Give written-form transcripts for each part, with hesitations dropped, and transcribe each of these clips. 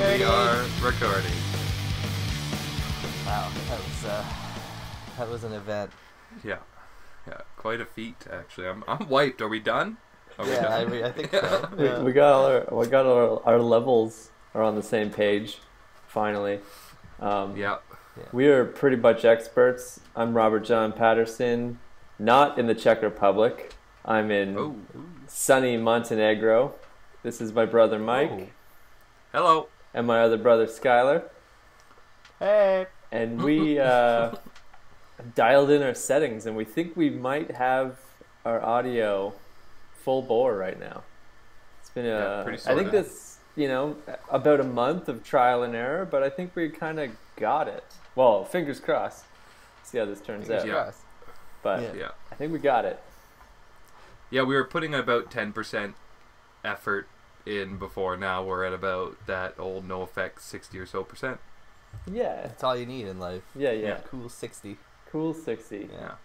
recording. We are recording. Wow, that was an event. Yeah, quite a feat actually. I'm wiped. Are we done? Are we done? I think so. Yeah. We got our levels are on the same page, finally. Yeah. We are pretty much experts. I'm Robert John Patterson, not in the Czech Republic. I'm in sunny Montenegro. This is my brother Mike. Oh. Hello. And my other brother Skylar. Hey. And we dialed in our settings, and we think we might have our audio full bore right now. It's been pretty I think sorta. this, about a month of trial and error, but I think we kind of got it. Well, fingers crossed. See how this turns out. Yeah. But Yeah. I think we got it. Yeah, we were putting about 10% effort in before. Now we're at about that old no effect 60 or so percent. Yeah. That's all you need in life. Yeah. Cool 60. Cool 60. Yeah. A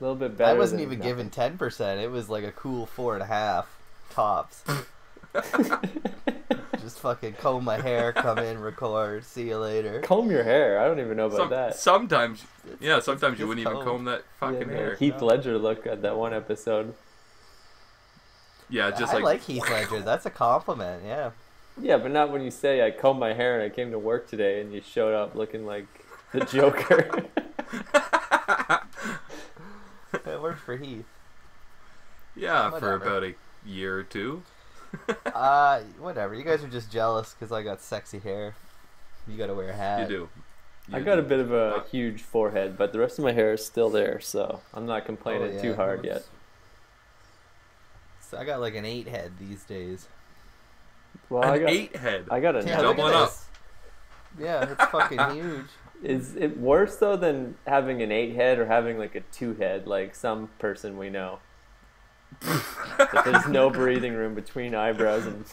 little bit better. I wasn't than even nothing. given 10%. It was like a cool 4.5 tops. Just fucking comb my hair, come in, record, see you later. Comb your hair. I don't even know about that. Sometimes you just wouldn't even comb. comb that fucking Yeah, hair. Heath Ledger look at that one episode. Yeah, just I like like Heath Ledger. That's a compliment, yeah. Yeah, but not when you say I combed my hair and I came to work today and you showed up looking like the Joker. It worked for Heath. yeah, for Whatever. about a year or two. Whatever. You guys are just jealous because I got sexy hair. You gotta wear a hat. You do. I got a bit of a huge forehead, but the rest of my hair is still there, so I'm not complaining too hard yet. So I got like an 8 head these days. Well, An 8 head. I got a Yeah, nine. look at Doubling up. this. Yeah, it's fucking huge. Is it worse though than having an 8 head or having like a 2 head, like some person we know? That there's no breathing room between eyebrows and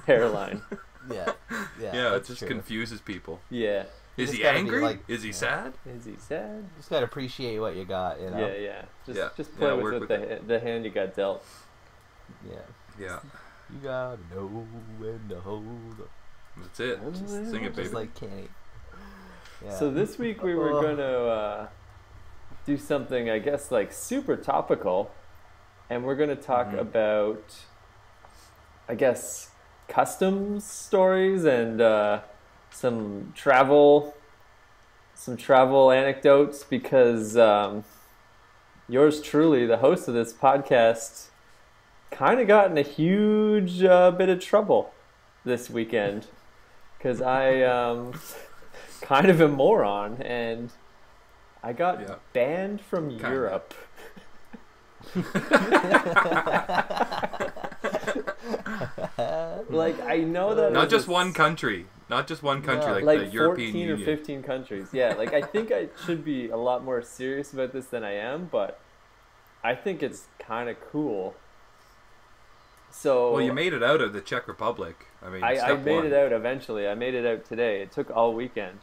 hairline. Yeah, Yeah, it that's just true. confuses people. Yeah. Is just he gotta be angry? like- Is he yeah. sad? Is he sad? You just gotta appreciate what you got, you know. Yeah. Yeah. Just play Yeah, work with with the hand you got dealt. Yeah. Yeah. You gotta know when to hold up. That's it. Just sing it, baby. Just like Kenny. Yeah. So this week we were going to do something, I guess, like super topical, and we're going to talk about, I guess, customs stories and some travel anecdotes, because yours truly, the host of this podcast, kind of got in a huge bit of trouble this weekend, because I kind of a moron, and I got banned from Europe. Like, I know that Not is just a one country. Not just one country, No. like the like European 14 Union. or 15 countries. Yeah, like I think I should be a lot more serious about this than I am, but I think it's kind of cool. So Well, you made it out of the Czech Republic. I mean, I step made one. it out eventually. I made it out today. It took all weekend.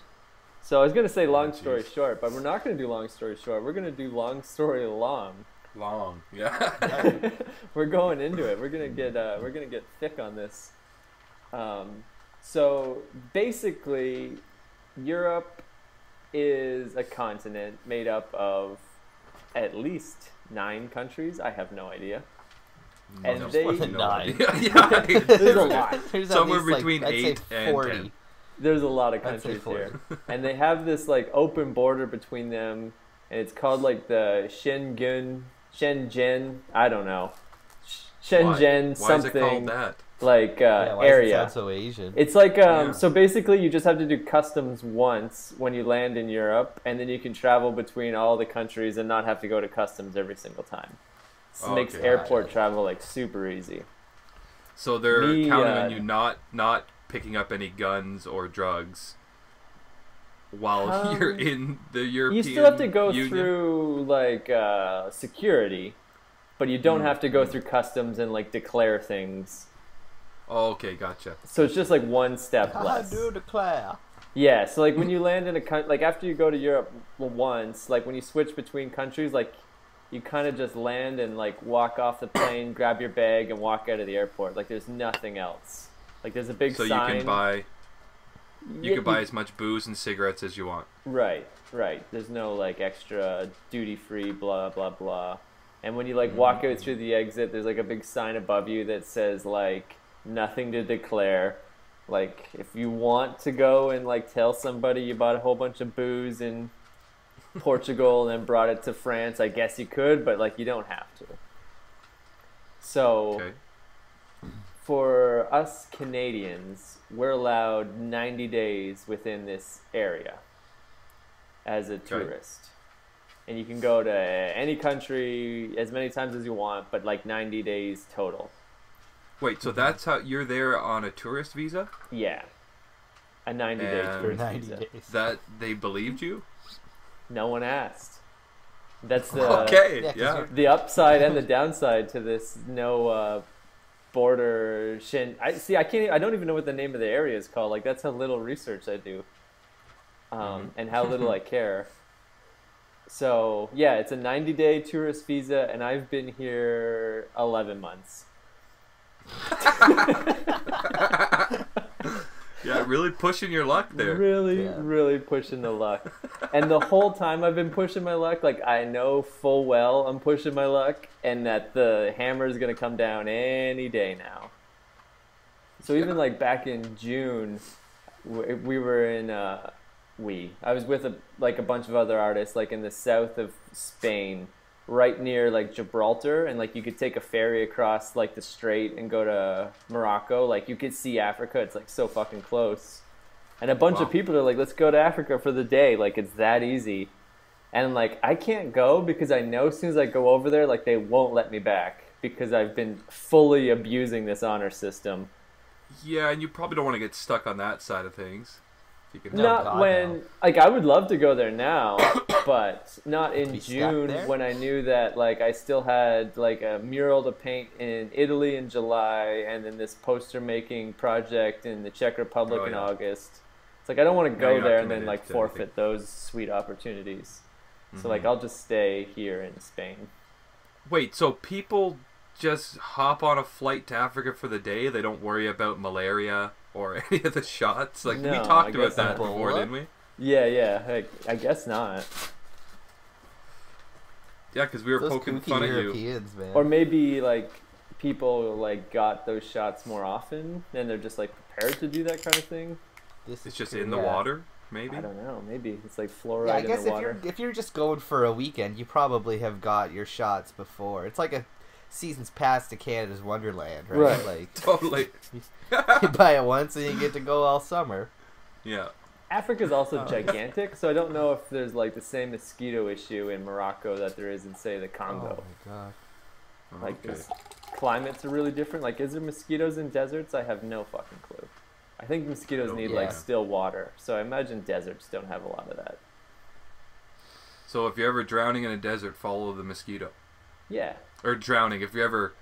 So I was going to say long story jeez. short, but we're not going to do long story short. We're going to do long story long. Long, yeah. We're going into it. We're gonna get thick on this. So basically, Europe is a continent made up of at least 9 countries. I have no idea. And No, they- More than 9. yeah, There's a lot. There's at Somewhere least, like, between I'd say 8 and 40. 10. There's a lot of I'd say countries 40. here, and they have this like open border between them, and it's called like the Shenzhen. I don't know. Shenzhen Why is it called something that? like Yeah, why area. does it sound so Asian? It's like Yeah. so basically you just have to do customs once when you land in Europe, and then you can travel between all the countries and not have to go to customs every single time. This makes Okay. airport travel like super easy. So they're Me, counting on you not picking up any guns or drugs while you're in the European You still have to go Union. through like security, but you don't have to go through customs and like declare things. Oh, okay, gotcha. So it's just like one step I less. do declare. Yeah, so like when you land in a country, like after you go to Europe once, like when you switch between countries, like you kind of just land and like walk off the plane, grab your bag, and walk out of the airport. Like there's nothing else. Like there's a big So sign. you can buy You could buy as much booze and cigarettes as you want. Right. There's no like extra duty free blah blah blah. And when you like walk out through the exit, there's like a big sign above you that says like nothing to declare. Like if you want to go and like tell somebody you bought a whole bunch of booze in Portugal and then brought it to France, I guess you could, but like you don't have to. So for us Canadians, we're allowed 90 days within this area as a tourist. And you can go to any country as many times as you want, but like 90 days total. Wait, so that's how you're there on a tourist visa? Yeah. A 90-day tourist 90 visa. days. That they believed you? No one asked. That's the Yeah. the upside and the downside to this no border shin. I don't even know what the name of the area is called. Like that's how little research I do, and how little I care. So yeah, it's a 90-day tourist visa, and I've been here 11 months. Yeah, really pushing your luck there. Really pushing the luck. And the whole time I've been pushing my luck, like I know full well I'm pushing my luck and that the hammer is going to come down any day now. So even like back in June, we were in, I was with a bunch of other artists like in the south of Spain, right near like Gibraltar, and like you could take a ferry across like the strait and go to Morocco. Like you could see Africa. It's like so fucking close. And a bunch of people are like, let's go to Africa for the day. Like it's that easy. And like I can't go because I know as soon as I go over there, like they won't let me back because I've been fully abusing this honor system. Yeah, and you probably don't want to get stuck on that side of things. You can Not when, like, I would love to go there now, but not in June when I knew that, like, I still had, like, a mural to paint in Italy in July and then this poster-making project in the Czech Republic in August. It's like, I don't want to go there and then, like, forfeit those sweet opportunities. So, like, I'll just stay here in Spain. Wait, so people just hop on a flight to Africa for the day? They don't worry about malaria or any of the shots? Like, No, we talked I about guess that not. before, didn't we? Yeah, I guess not. Yeah, because we were Those poking kooky fun at you. Europeans, man. Or maybe, like, people, like, got those shots more often and they're just, like, prepared to do that kind of thing. This It's is just true, in the water, maybe? I don't know. Maybe it's like Yeah, fluoride I in guess the water. if you're just going for a weekend, you probably have got your shots before. It's like a season's pass to Canada's Wonderland, right? Right. Like Totally. you buy it once and you get to go all summer. Yeah. Africa's also gigantic, so I don't know if there's like the same mosquito issue in Morocco that there is in, say, the Congo. Oh my god. Like, Okay. this climates are really different. Like, is there mosquitoes in deserts? I have no fucking clue. I think mosquitoes Oh, need yeah. like still water, so I imagine deserts don't have a lot of that. So if you're ever drowning in a desert, follow the mosquito. Yeah. Or drowning, if you're ever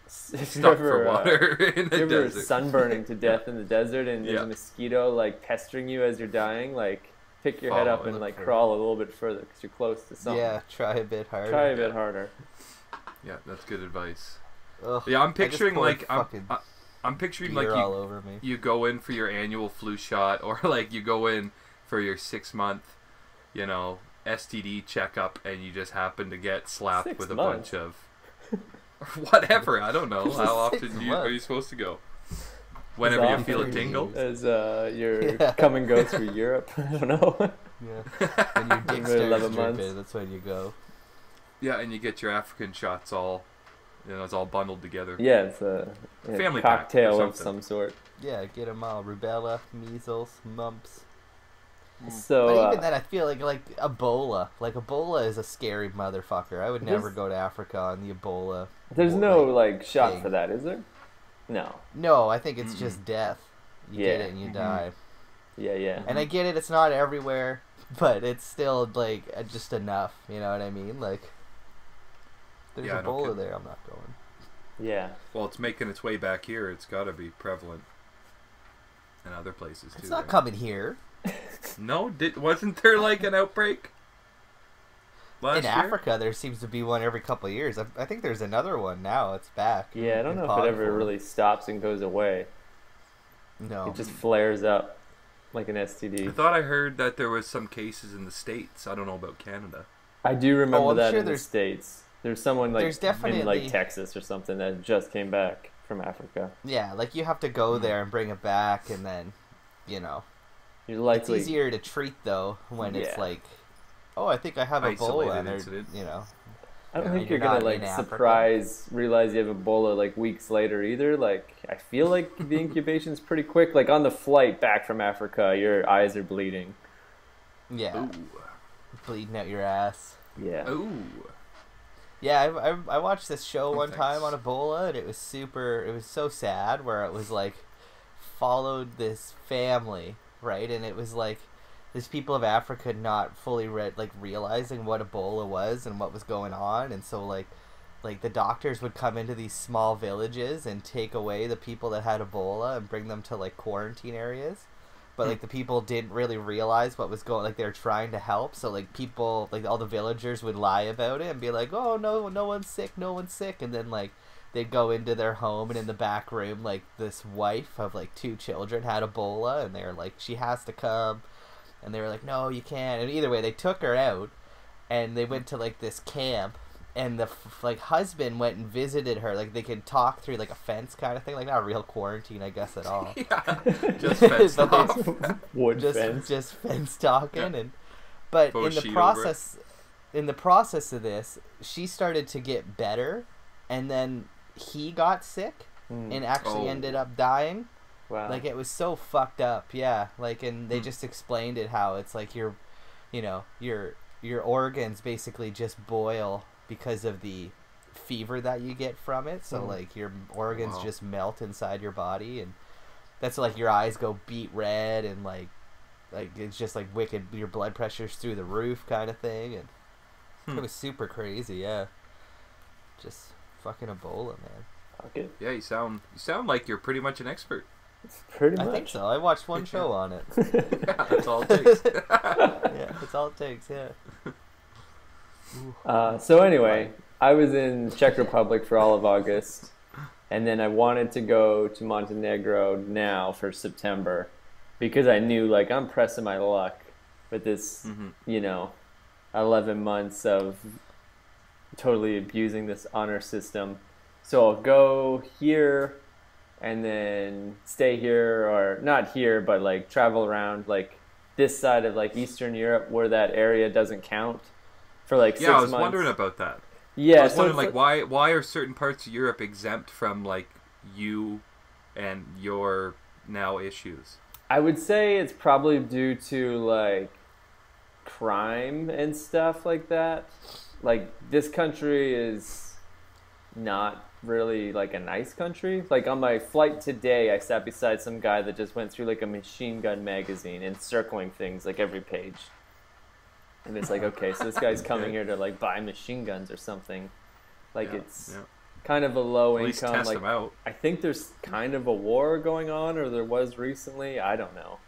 If you're stuck for ever, water in if a you're ever desert. sunburning to death in the desert and there's Yeah. a mosquito like pestering you as you're dying, like pick your head Follow up it. and like For it. crawl a little bit further because you're close to something. Yeah, try a bit harder. Try a bit harder. Yeah, that's good advice. Ugh, Yeah, I'm I just picturing poured like fucking I'm picturing beer like all over me. you go in for your annual flu shot, or like you go in for your 6-month, STD checkup, and you just happen to get slapped 6 with a months? bunch of whatever. I don't know. This is How 6 often are you months. supposed to go? Whenever you It's feel a often. tingle. As your Yeah. come and go through Europe. I don't know. Yeah. When your dick Every 11 starts months. dripping, that's when you go. Yeah, and you get your African shots all, it's all bundled together. Yeah, it's a Family pack or cocktail of something. some sort. Yeah, get them all. Rubella, measles, mumps. So But even then, I feel like Ebola. Like, Ebola is a scary motherfucker. I would never There's- go to Africa on the Ebola. there's no like shot thing. for that, is there? No. No, I think it's just death. You get Yeah. it and you die. Yeah. And I get it, it's not everywhere, but it's still, like, just enough. You know what I mean? Like, there's Yeah, no Ebola kidding. there, I'm not going. Yeah. Well, it's making its way back here. It's got to be prevalent in other places too. It's not right? coming here. No, wasn't there like an outbreak last In year? Africa, there seems to be one every couple of years. I think there's another one now. It's back. Yeah, I don't in know if pod it ever form. really stops and goes away. No. It just flares up. like an I STD. thought I heard that there was some cases in the States. I don't know about Canada. I do remember I'm that sure in the States. There's someone like there's in definitely like Texas or something that just came back from Africa. yeah, like you have to go there and bring it back, and then you know You're likely it's easier to treat though when it's Yeah. like, oh, I think I have Ebola, Isolated and incident. you know. I don't Yeah, think you're you're gonna not like in Africa. realize you have Ebola like weeks later either. Like I feel like the incubation's pretty quick. Like on the flight back from Africa, your eyes are bleeding. Yeah, Ooh. bleeding out your ass. Yeah. Ooh. Yeah, I watched this show Oh, one time thanks. on Ebola, and it was so sad, where it was like followed this family, right, and it was like these people of Africa not fully realizing what Ebola was and what was going on, and so like the doctors would come into these small villages and take away the people that had Ebola and bring them to like quarantine areas. But like the people didn't really realize what was going, like they were trying to help, so like people, like all the villagers would lie about it and be like, oh no one's sick, and then like they'd go into their home, and in the back room like this wife of like 2 children had Ebola, and they were like, she has to come, and they were like, no, you can't, and either way they took her out, and they went to like this camp, and the like husband went and visited her, like they could talk through like a fence kind of thing, like not a real quarantine I guess at all. Yeah. Just fenced But they- off. Wood fence. just fence talking, and but Faux in the sheet process of this, she started to get better, and then he got sick and actually Oh. ended up dying. Wow. Like it was so fucked up, yeah. Like, and they just explained it, how it's like your organs basically just boil because of the fever that you get from it. So like your organs Wow. just melt inside your body, and that's like your eyes go beet red, and like it's just like wicked. Your blood pressure's through the roof, kind of thing, and it was super crazy. Yeah, just fucking Ebola, man. Okay. Yeah, you sound like you're pretty much an expert. Pretty much. I think so. I watched one show on it. Yeah, that's all it takes. Yeah, that's all it takes. Yeah. So anyway, I was in Czech Republic for all of August, and then I wanted to go to Montenegro now for September because I knew like I'm pressing my luck with this, 11 months of totally abusing this honor system. So I'll go here and then stay here, or not here, but like travel around like this side of like Eastern Europe where that area doesn't count for like 6 Yeah, I was months. wondering about that. Yeah, I was so wondering it's like why are certain parts of Europe exempt from like you and your now issues? I would say it's probably due to like crime and stuff like that. Like this country is not really like a nice country. Like on my flight today, I sat beside some guy that just went through like a machine gun magazine and circling things like every page. And it's like, okay, so this guy's coming here to like buy machine guns or something. Like it's kind of a low At least income. test Like them out. I think there's kind of a war going on, or there was recently. I don't know.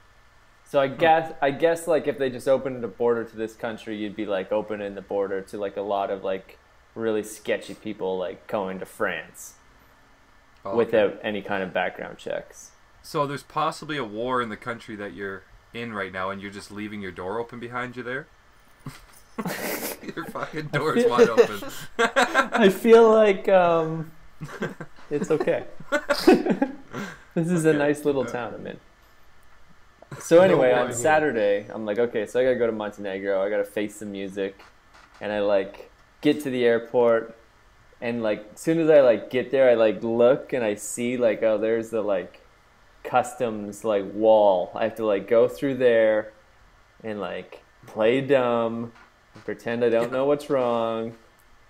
So I guess like if they just opened a border to this country, you'd be like opening the border to like a lot of like really sketchy people like going to France Oh, okay. without any kind of background checks. So there's possibly a war in the country that you're in right now, and you're just leaving your door open behind you there. Your fucking door's wide open. I feel like it's okay. This is a nice little town I'm in. So anyway, No on boy. Saturday, I'm like, okay, so I gotta go to Montenegro. I gotta face the music, and I like get to the airport, and like as soon as I like get there, I like look and I see like, oh, there's the like customs like wall. I have to like go through there and like play dumb, and pretend I don't know what's wrong,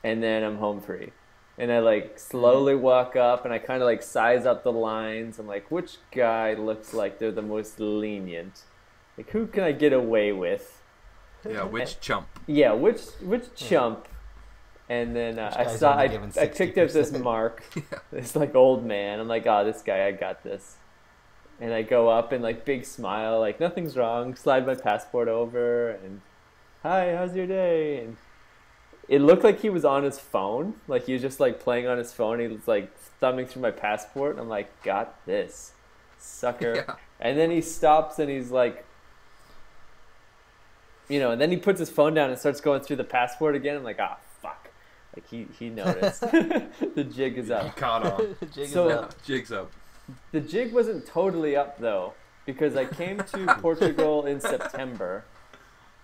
and then I'm home free. And I like slowly walk up and I kind of like size up the lines. I'm like, which guy looks like they're the most lenient? Like, who can I get away with? Yeah, which chump? Yeah, which chump? And then I guy's saw only given I picked up this 60%. mark, this like old man. I'm like, oh, this guy, I got this. And I go up and like big smile, like nothing's wrong. Slide my passport over and hi, how's your day? And it looked like he was on his phone, like he was just like playing on his phone. He was like thumbing through my passport. And I'm like, got this, sucker. Yeah. And then he stops and he's like and then he puts his phone down and starts going through the passport again. I'm like, ah, fuck. Like he noticed. The jig is He up. caught on. The jig So- is up. Jig's up. The jig wasn't totally up though, because I came to Portugal in September,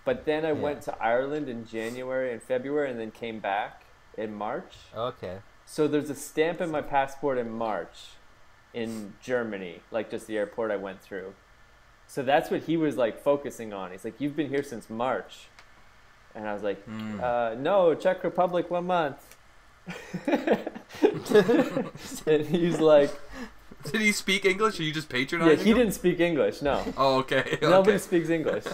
but then I went to Ireland in January and February, and then came back in March. Okay. So there's a stamp in my passport in March in Germany, like just the airport I went through. So that's what he was like focusing on. He's like, "You've been here since March." And I was like, no, Czech Republic, 1 month. And he's like, Did he speak English, or you just yeah, patronizing he him? didn't speak English, no. Oh, okay. Nobody Okay. speaks English.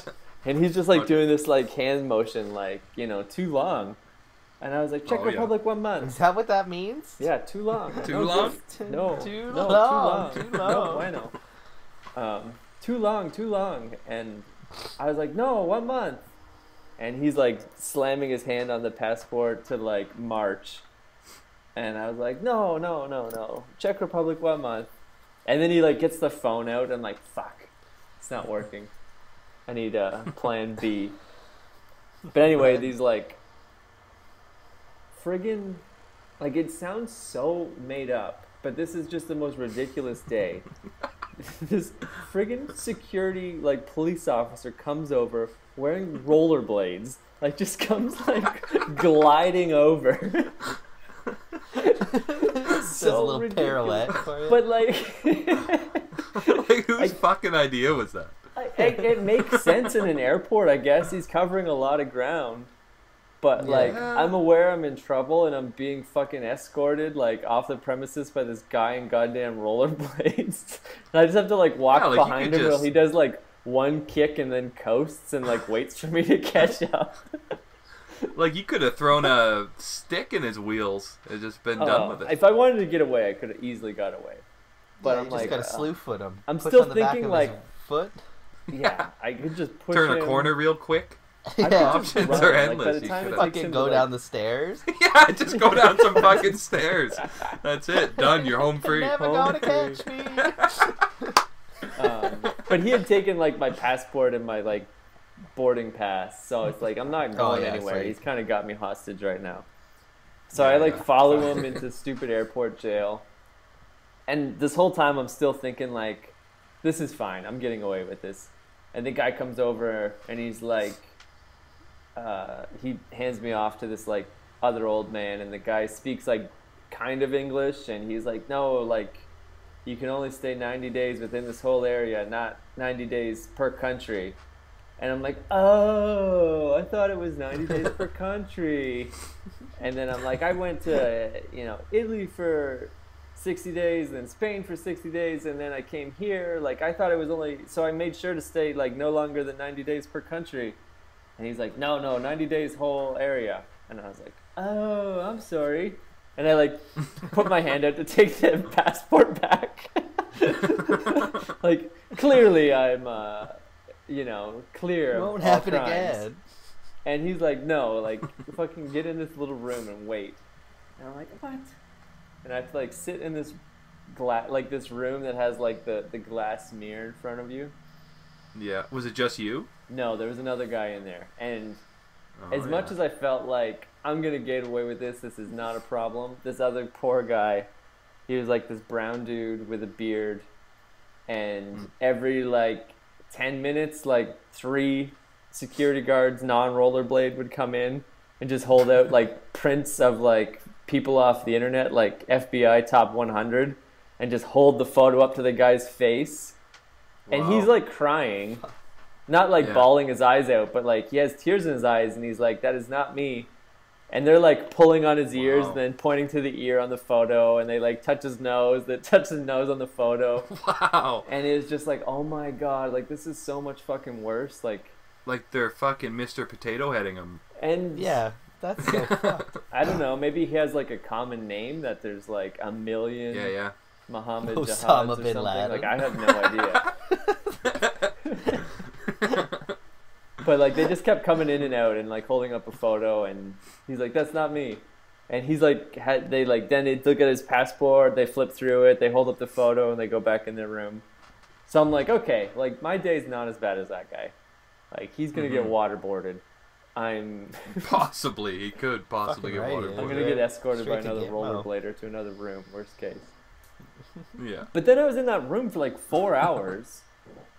And he's just like Okay. doing this like hand motion, like, too long. And I was like, Czech Oh, yeah. Republic, 1 Is month. that what that means? Yeah, too long. Too No, long? just- No, Too no, long, too long. too No long. bueno. Too long. And I was like, no, 1 month. And he's like slamming his hand on the passport to like March. And I was like, no. Czech Republic, 1 month. And then he like gets the phone out and like, fuck, it's not working. I need plan B. But anyway, these like friggin', like it sounds so made up, but this is just the most ridiculous day. This friggin' security like police officer comes over wearing rollerblades, like just comes like gliding over. Does a little ridiculous. pirouette for you. But like, Like, whose fucking idea was that? it makes sense in an airport, I guess. He's covering a lot of ground. But like, Yeah. I'm aware I'm in trouble and I'm being fucking escorted like off the premises by this guy in goddamn rollerblades. And I just have to like walk Yeah, like, you behind could him while just- he does like one kick and then coasts and like waits for me to catch up. Like, you could have thrown a stick in his wheels and just been done with it. If I wanted to get away, I could have easily got away. But Yeah, I'm you just like, gotta slew foot him. I'm Push still on the back thinking, of like, his foot. yeah, I could just push Turn a him. corner real quick. I could Yeah, just options run. are Like, by endless. the You time could it takes him fucking to, go like- down the stairs. Yeah, just go down some fucking stairs. That's it. Done. You're home free. Never Home gonna free. catch me. But he had taken like my passport and my like boarding pass, so it's like I'm not going yeah, anywhere. sweet. He's kind of got me hostage right now. So Yeah, I like yeah. follow him into stupid airport jail, and this whole time I'm still thinking like, this is fine. I'm getting away with this. And the guy comes over and he's like, he hands me off to this like other old man, and the guy speaks like kind of English, and he's like, no, like, you can only stay 90 days within this whole area, not 90 days per country. And I'm like, oh, I thought it was 90 days per country. And then I'm like, I went to, Italy for 60 days, then Spain for 60 days, and then I came here. Like, I thought it was only, so I made sure to stay like no longer than 90 days per country. And he's like, no, 90 days whole area. And I was like, oh, I'm sorry. And I like put my hand out to take the passport back. Like, clearly I'm, clear of Won't all happen crimes. again. And he's like, no, like, fucking get in this little room and wait. And I'm like, what? And I have to like sit in this this room that has like the glass mirror in front of you. Yeah. Was it just you? No, there was another guy in there. And Oh, as much yeah. as I felt like I'm gonna get away with this is not a problem. This other poor guy, he was like this brown dude with a beard, and every like 10 minutes, like 3 security guards non-rollerblade would come in and just hold out like prints of like people off the internet, like FBI top 100, and just hold the photo up to the guy's face, and Wow. he's like crying. Not like Yeah. bawling his eyes out, but like he has tears in his eyes, and he's like, that is not me. And they're like pulling on his ears, Wow. and then pointing to the ear on the photo, and they like touch his nose, they touch his nose on the photo. Wow. And it's just like, oh my god, like this is so much fucking worse. Like, Like they're fucking Mr. Potato Heading him. and Yeah, that's so fucked. I don't know, maybe he has like a common name that there's like a million Yeah. Muhammad Osama Jihads or bin something. Laden. Like, I have no idea. But like they just kept coming in and out and like holding up a photo, and he's like, that's not me. And he's like, then they look at his passport, they flip through it, they hold up the photo, and they go back in their room. So I'm like, okay, like my day's not as bad as that guy. Like, he's gonna get waterboarded. I'm Possibly. He could possibly get Fucking right, waterboarded. I'm gonna get escorted Straight by to another Gitmo. rollerblader to another room, worst case. Yeah. But then I was in that room for like 4 hours,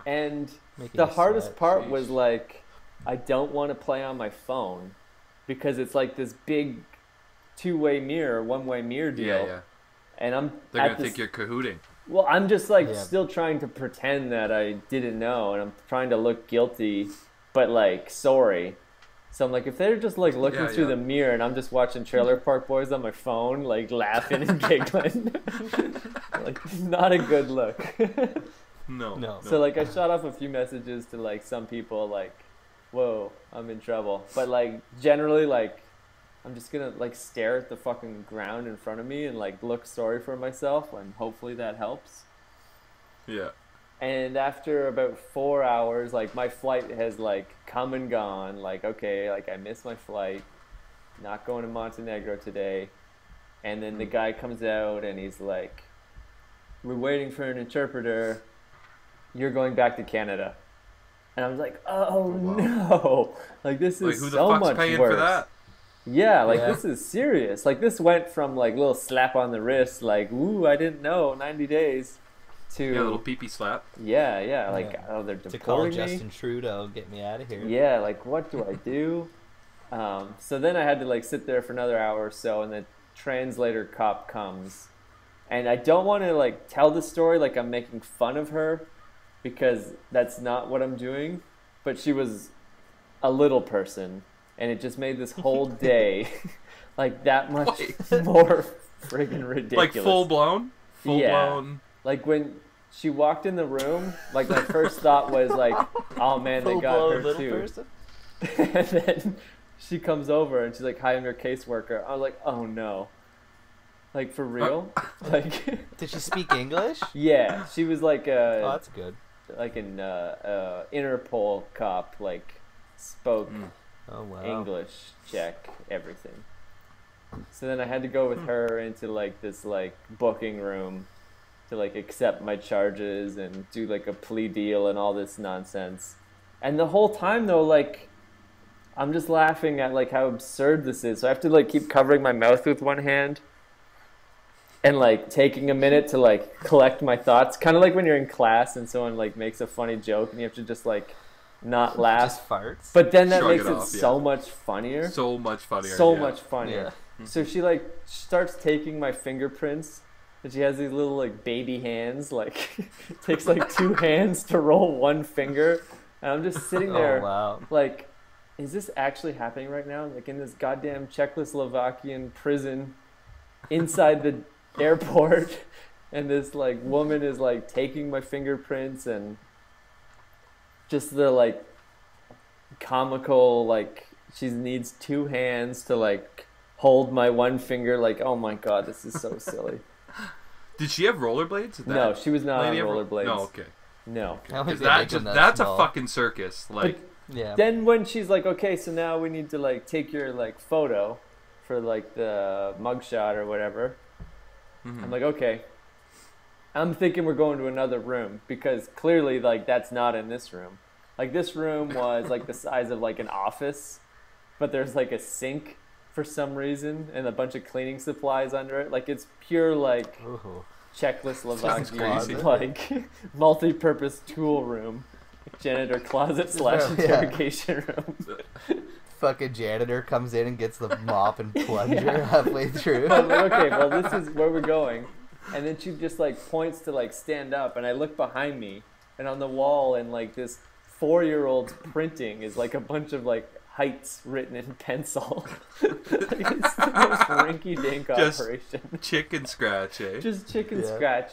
and Making the you hardest sweat. part Sheesh. was like, I don't want to play on my phone because it's like this big two-way mirror, one-way mirror deal. Yeah, yeah. And I'm They're at gonna this, think you're cahooting. well, I'm just like Yeah. still trying to pretend that I didn't know, and I'm trying to look guilty, but like sorry. So I'm like, if they're just like looking Yeah, through yeah. the mirror and I'm just watching Trailer Park Boys on my phone, like laughing and giggling, like not a good look. No. No. So like I shot off a few messages to like some people like, whoa, I'm in trouble. But like generally like I'm just gonna like stare at the fucking ground in front of me and like look sorry for myself, and hopefully that helps. Yeah. And after about 4 hours, like my flight has like come and gone. Like, okay, like I missed my flight, not going to Montenegro today. And then the guy comes out and he's like, we're waiting for an interpreter. You're going back to Canada. And I was like, oh wow. no. Like this Like, is who the so fuck's much paying worse. for that? Yeah, like Yeah. this is serious. Like this went from like little slap on the wrist, like, ooh, I didn't know, 90 days, to Yeah, a little pee-pee slap. yeah, like, Yeah. oh, they're To call deporting me. Justin Trudeau, get me out of here. Yeah, like what do I do? So then I had to like sit there for another hour or so, and the translator cop comes, and I don't want to like tell the story like I'm making fun of her, because that's not what I'm doing. But she was a little person, and it just made this whole day like that much Wait. more friggin' ridiculous. Like full blown? Full Yeah. blown. Like when she walked in the room, like my first thought was like, oh man, they got Full-blown her little too. person. And then she comes over and she's like, hi, I'm your caseworker. I was like, oh no. Like for real? Like Did she speak English? yeah, she was like Oh, a that's good. like an Interpol cop, like spoke Oh wow. English, Czech, everything. So then I had to go with her into like this like booking room to like accept my charges and do like a plea deal and all this nonsense. And the whole time though, like I'm just laughing at like how absurd this is. So I have to like keep covering my mouth with one hand and like taking a minute to like collect my thoughts, kind of like when you're in class and someone like makes a funny joke and you have to just like not laugh. Just farts. But then that Shrug makes it it off, so yeah. much funnier. So much funnier. So yeah. much funnier. Yeah. So she like starts taking my fingerprints, and she has these little like baby hands, like takes like 2 hands to roll 1 finger, and I'm just sitting there Oh wow. like, is this actually happening right now? Like in this goddamn Czechoslovakian prison inside the airport, and this like woman is like taking my fingerprints, and just the like comical like she needs 2 hands to like hold my 1 finger, like oh my god, this is so silly. Did she have rollerblades? Did No, that she was not on lady have rollerblades. No, okay. No. How is 'Cause it that making just, that that's small? a fucking circus. Like, Yeah. Then when she's like, okay, so now we need to like take your like photo for like the mugshot or whatever. mhm. I'm like, okay. I'm thinking we're going to another room because clearly like that's not in this room. Like this room was like the size of like an office, but there's like a sink for some reason and a bunch of cleaning supplies under it. Like it's pure like Ooh. Czechoslovakian crazy. like multi-purpose tool room, janitor closet / Yeah. interrogation room. Fucking janitor comes in and gets the mop and plunger halfway through. I'm like, okay, well this is where we're going. And then she just like points to like stand up, and I look behind me, and on the wall in like this 4-year-old's printing is like a bunch of like heights written in pencil. Like, it's the most rinky-dink Just- operation. chicken scratch, eh? Just chicken Yeah. scratch.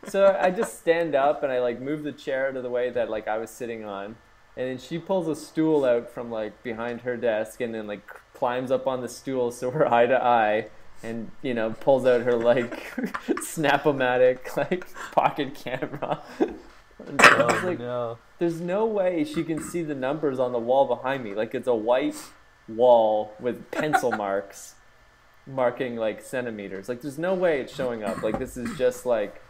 So I just stand up and I like move the chair out of the way that like I was sitting on, and then she pulls a stool out from like behind her desk and then like climbs up on the stool so we're eye to eye, and you know pulls out her like Snap-O-Matic like pocket camera. And I was Oh like, no. there's no way she can see the numbers on the wall behind me. Like it's a white wall with pencil marks marking like centimeters. Like there's no way it's showing up. Like this is just like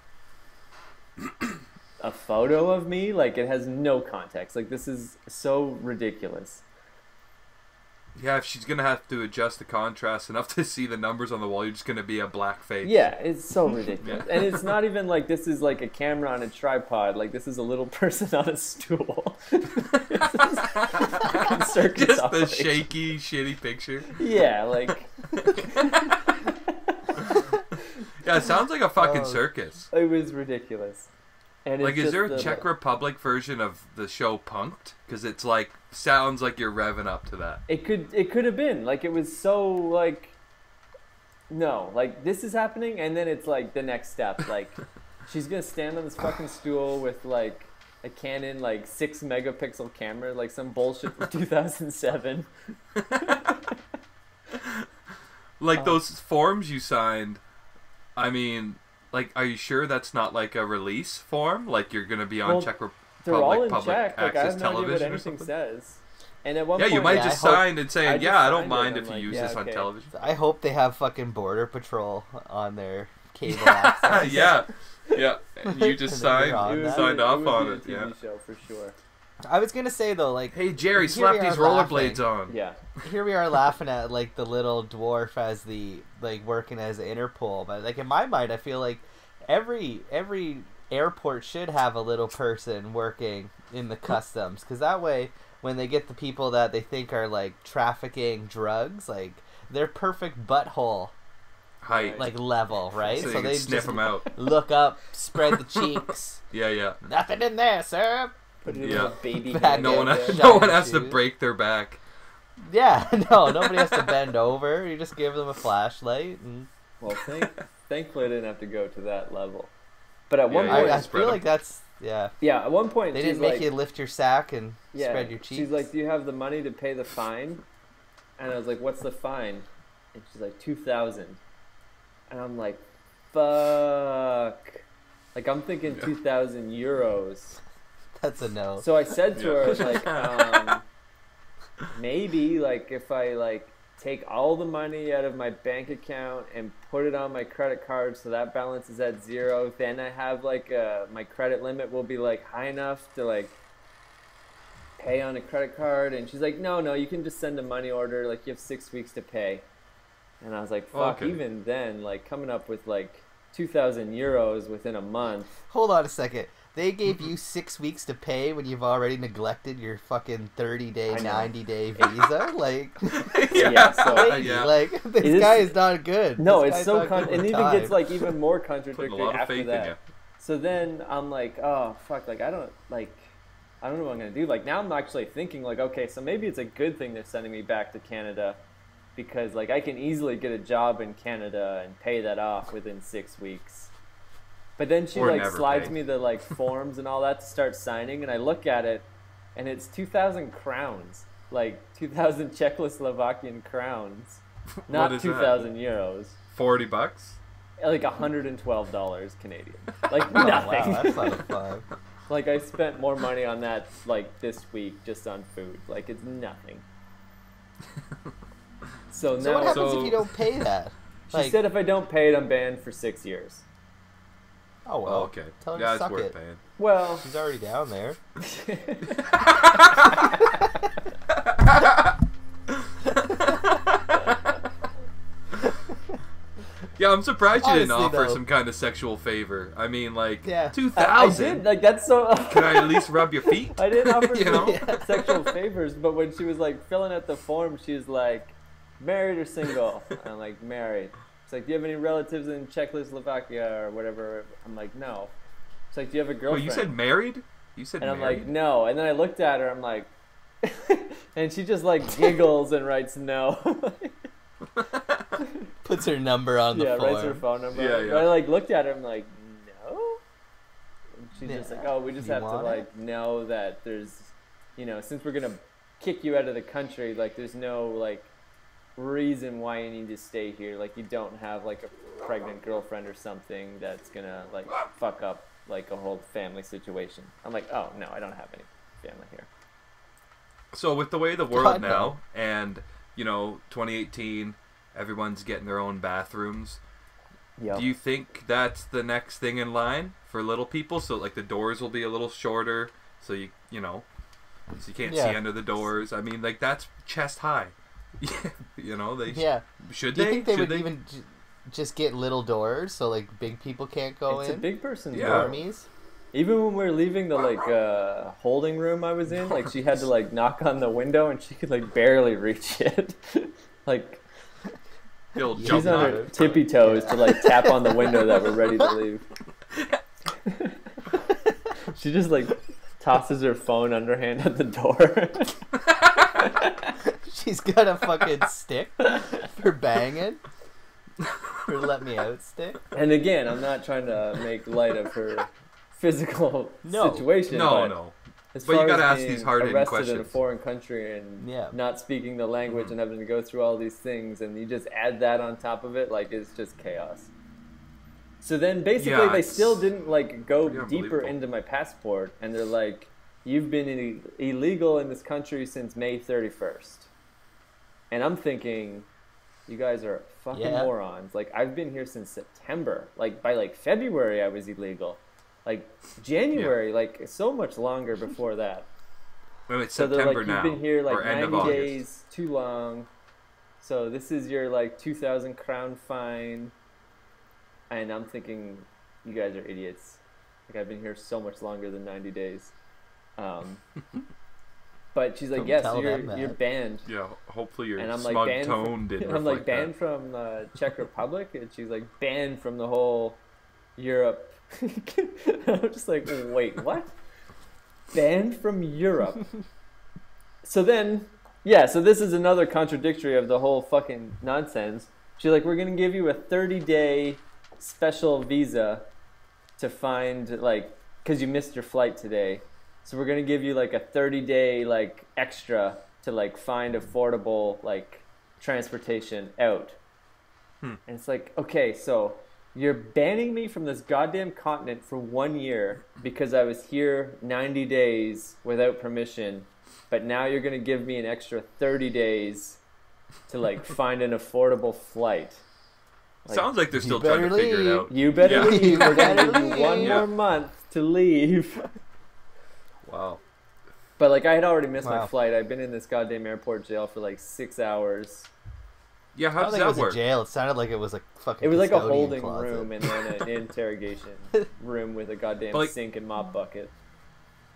a photo of me. Like, it has no context. Like, this is so ridiculous. Yeah, if she's gonna have to adjust the contrast enough to see the numbers on the wall, you're just gonna be a black face. Yeah, it's so ridiculous. And it's not even like this is like a camera on a tripod. Like, this is a little person on a stool. Circus Just operation. the shaky, shitty picture. Yeah, like Yeah, it sounds like a fucking circus. it was ridiculous. And Like, it's is there just a Czech Republic version of the show Punk'd? Because it's like sounds like you're revving up to that. It could have been like it was so like no, like this is happening, and then it's like the next step, like she's gonna stand on this fucking stool with like a Canon like 6-megapixel camera, like some bullshit from 2007. Like those forms you signed. I mean, like, are you sure that's not like a release form? Like you're gonna be on Well, Czech They're all Republic in public Czech. Like, I access have no idea what television or anything something? says. And at one Yeah, point, you might Yeah, just I hope- sign and say, I yeah, just I don't signed mind it. if I'm you like, use yeah, this on okay. television. I hope they have fucking border patrol on their cable access. Yeah, yeah. And you just And then you're on signed that. signed off on it. It would be a Yeah. TV show for sure. I was gonna say though, like, Hey Jerry, Here slap we these are laughing. rollerblades on. Yeah. here we are laughing at like the little dwarf as the like working as Interpol, but like in my mind, I feel like every airport should have a little person working in the customs, because that way when they get the people that they think are like trafficking drugs, like they're perfect butthole Height. like level, right? So you can they sniff just them out. look up, spread the cheeks. Yeah, yeah. Nothing in there, sir. Put it in Yeah. a baby Back bag No one, out has- there. no one has to Shoes. break their back. Yeah, no, nobody has to bend over. You just give them a flashlight, and Well, thankfully I didn't have to go to that level. But at one Yeah, point, I spread feel 'em. like that's yeah, at one point They she's didn't make like, you lift your sack and yeah, spread your cheeks. she's like, "Do you have the money to pay the fine?" And I was like, "What's the fine?" And she's like, 2,000. And I'm like, "Fuck!" Like, I'm thinking 2,000 euros. That's a no. So I said to her, Yeah. like, maybe, like, if I, like, take all the money out of my bank account and put it on my credit card so that balance is at 0, then I have, like, my credit limit will be, like, high enough to, like, pay on a credit card. And she's like, no, you can just send a money order. Like, you have 6 weeks to pay. And I was like, fuck, Okay. even then, like, coming up with, like, 2,000 euros within a month. Hold on a second. They gave you 6 weeks to pay when you've already neglected your fucking 30-day, I know. 90-day visa. Like, Yeah, so- lady, yeah. like this It is- guy is not good. No, This it's guy's so not good it with even time. gets like even more Putting a contradictory lot of after faith in that. you. So then I'm like, oh fuck, like I don't know what I'm gonna do. Like now I'm actually thinking like, okay, so maybe it's a good thing they're sending me back to Canada, because like I can easily get a job in Canada and pay that off within 6 weeks. But then she Or like never slides pay. me the like forms and all that to start signing, and I look at it, and it's 2,000 crowns, like 2,000 Czechoslovakian crowns, What not is that? 2,000 euros. $40? Like $112 Canadian. Like Oh, nothing. wow, that's not a fun. Like I spent more money on that like this week just on food. Like it's nothing. So So what now happens So- if you don't pay that? she Like, said if I don't pay it, I'm banned for 6 years. oh well. Oh, okay. Tell her Yeah, to it's suck worth it. paying. Well, She's already down there. Yeah, I'm surprised you didn't Honestly, offer though. some kind of sexual favor. I mean, like, Yeah. I 2,000? did. Like that's so. Can I at least rub your feet? I didn't offer You know? sexual favors, but when she was like filling out the form, she was like, "Married or single?" And I'm like, "Married." It's like, "Do you have any relatives in Czechoslovakia or whatever?" I'm like, "No." It's like, "Do you have a Oh, girlfriend?" you said married? You said And I'm married? like, "No." And then I looked at her. I'm like, and she just like giggles and writes no. Puts her number on the Yeah, form. writes her phone number. Yeah, But yeah. I like looked at her. I'm like, no. And she's just Yeah. like, oh, we just You have to want it? like know that there's, since we're gonna kick you out of the country, like there's no like reason why you need to stay here. Like you don't have like a pregnant girlfriend or something that's gonna like fuck up like a whole family situation. I'm like, oh no, I don't have any family here. So with the way the world God, now, no. and 2018, everyone's getting their own bathrooms. Yep. Do you think that's the next thing in line for little people? So like the doors will be a little shorter, so you know, so you can't see under the doors. I mean, like that's chest high. You know, they should. Do you they think they should would even just get little doors so like big people can't go It's in? a big person's Yeah. door. Normies? Even when we were leaving the like holding room I was in, like she had to like knock on the window and she could like barely reach it. Like You'll she's jump on on her it. tippy toes to like tap on the window that we're ready to leave. She just like tosses her phone underhand at the door. She's got a fucking stick for banging. For let me out stick. And again, I'm not trying to make light of her physical situation. No. As But you far gotta as ask being these hard-hitting arrested in a questions. foreign country and not speaking the language and having to go through all these things, and you just add that on top of it, like it's just chaos. So then basically they still didn't like go deeper into my passport, and they're like, you've been illegal in this country since May 31st. And I'm thinking, you guys are fucking morons. Like, I've been here since September. Like, by like February I was illegal. Like January, like so much longer before that. Well, it's So they're September like, now. you've been here like or end of 90 August. days too long. So this is your like 2,000 crown fine. And I'm thinking, you guys are idiots. Like I've been here so much longer than 90 days. But she's like, Don't yes, tell so them you're that. banned. Yeah, hopefully your And I'm like smug banned tone didn't I'm like reflect banned from Czech Republic, and she's like banned from the whole Europe. I'm just like, wait, what? Banned from Europe? So then, so this is another contradictory of the whole fucking nonsense. She's like, we're gonna give you a 30-day special visa to find like, because you missed your flight today. So we're gonna give you like a 30-day like extra to like find affordable like transportation out. And it's like, okay, so you're banning me from this goddamn continent for 1 year because I was here 90 days without permission, but now you're gonna give me an extra 30 days to like find an affordable flight. Like, Sounds like they're still trying to figure it leave. out. you better Yeah. leave. We're gonna better give you one leave. more month to leave. Wow. But like I had already missed my Wow. flight. I've been in this goddamn airport jail for like 6 hours. Yeah, I how don't does think it that was work? a jail. It sounded like it was a fucking It was like a custodian holding closet. room and then an interrogation room with a goddamn But, like- sink and mop bucket.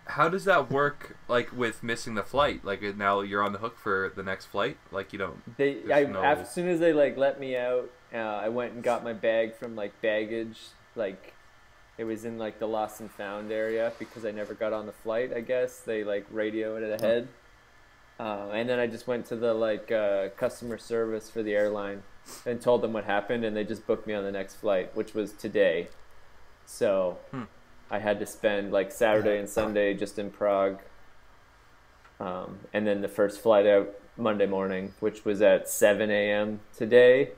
How does that work? Like with missing the flight? Like now you're on the hook for the next flight. Like you don't. There's no- As soon as they like let me out, I went and got my bag from like baggage. Like it was in like the lost and found area because I never got on the flight. I guess they like radioed it ahead, and then I just went to the like customer service for the airline and told them what happened, and they just booked me on the next flight, which was today. So I had to spend like Saturday and Sunday just in Prague, and then the first flight out Monday morning, which was at 7 a.m. today.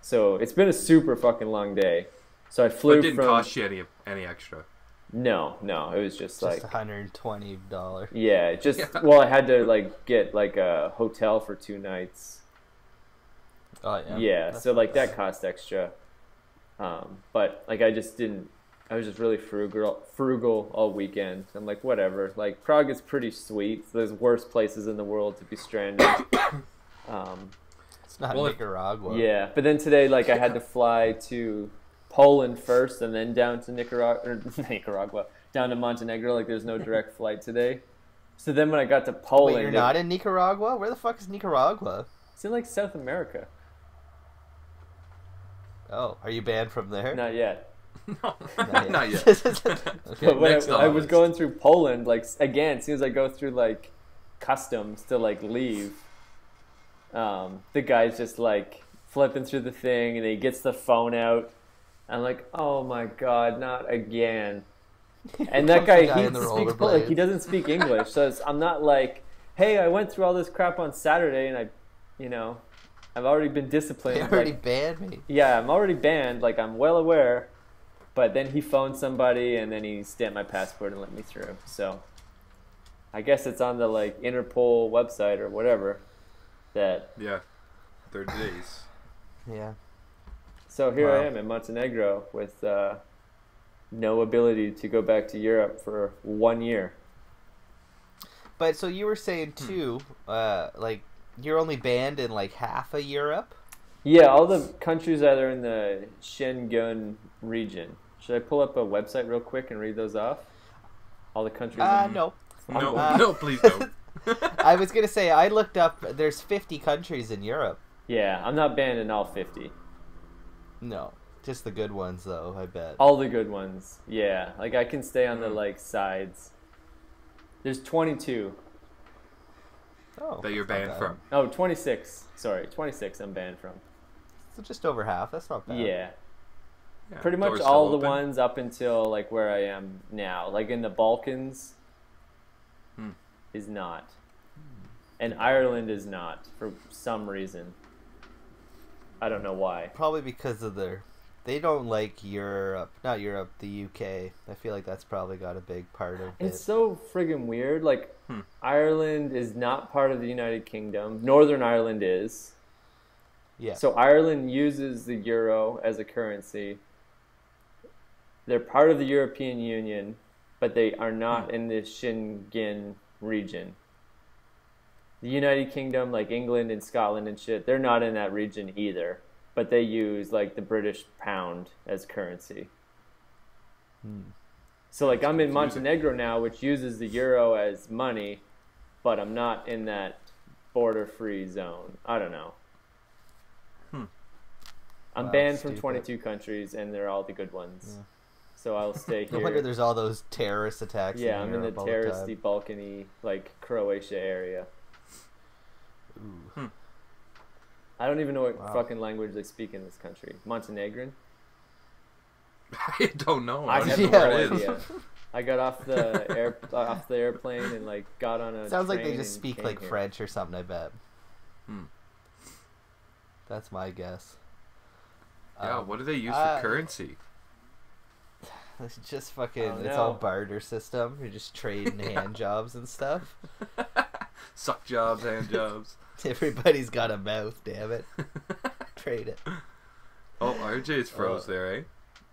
So it's been a super fucking long day. So I flew But it didn't from. cost you any extra. No, it was just like Just $120. yeah, it just Yeah. well, I had to like get like a hotel for 2 nights. Oh yeah. Yeah, That's so not like bad. that cost extra. But like I just didn't. I was just really frugal all weekend. I'm like, whatever. Like Prague is pretty sweet. There's worse places in the world to be stranded. It's not Well, Nicaragua. Yeah, but then today, like I had to fly to Poland first, and then down to Nicaragua, down to Montenegro. Like there's no direct flight today. So then when I got to Poland, Wait, you're not in Nicaragua? Where the fuck is Nicaragua? it's in like South America. Oh, are you banned from there? Not yet. Not yet. Okay. But when next I on the was list. going through Poland, like again, as soon as I go through like customs to like leave, the guy's just like flipping through the thing, and he gets the phone out. I'm like, oh my god, not again! And that guy, Guy in the rollerblades. he doesn't speak English, so I'm not like, hey, I went through all this crap on Saturday, and I've already been disciplined. They already like, banned me. yeah, I'm already banned. Like I'm well aware. But then he phoned somebody, and then he stamped my passport and let me through. So I guess it's on the like Interpol website or whatever. That Yeah, 30 days. Yeah. So here Wow. I am in Montenegro with no ability to go back to Europe for 1 year. But so you were saying too, like you're only banned in like half of Europe. Yeah, all the countries that are in the Schengen region. Should I pull up a website real quick and read those off? All the countries. No. No, Uh, no, please don't. I was gonna say I looked up. There's 50 countries in Europe. Yeah, I'm not banned in all 50. No, just the good ones though. I bet. All the good ones. Yeah, like I can stay on the like sides. There's 22. Oh, That you're that's not banned bad. from. Oh, 26. Sorry, 26 I'm banned from. So just over half. That's not bad. Yeah. Yeah, Pretty much doors all still the open. ones up until like where I am now. Like in the Balkans is not. And Ireland is not for some reason. I don't know why. Probably because of they don't like Europe, not Europe, the UK. I feel like that's probably got a big part of It's it. so friggin' weird. Like Ireland is not part of the United Kingdom. Northern Ireland is. Yeah. So Ireland uses the euro as a currency. They're part of the European Union, but they are not in the Schengen region. The United Kingdom, like England and Scotland and shit, they're not in that region either. But they use like the British pound as currency. So like I'm in Montenegro now, which uses the euro as money, but I'm not in that border-free zone. I don't know. I'm Wow, banned from stupid. 22 countries, and they're all the good ones. Yeah. So I'll stay No here. wonder there's all those terrorist attacks. Yeah, I'm in the Europe all the terroristy, time. Balkany, like Croatia area. Ooh. I don't even know what Wow. fucking language they speak in this country. Montenegrin? I don't know. I I have don't no know what it is. idea. I got off the airplane and like got on a Sounds like they train just and speak came like here. French or something. I bet. Hmm. That's my guess. Yeah, what do they use uh, for currency? It's just fucking. Oh, It's no. all barter system. You're just trading hand jobs and stuff. Suck jobs, hand jobs. Everybody's got a mouth. Damn it. Trade it. Oh, RJ's froze there, eh?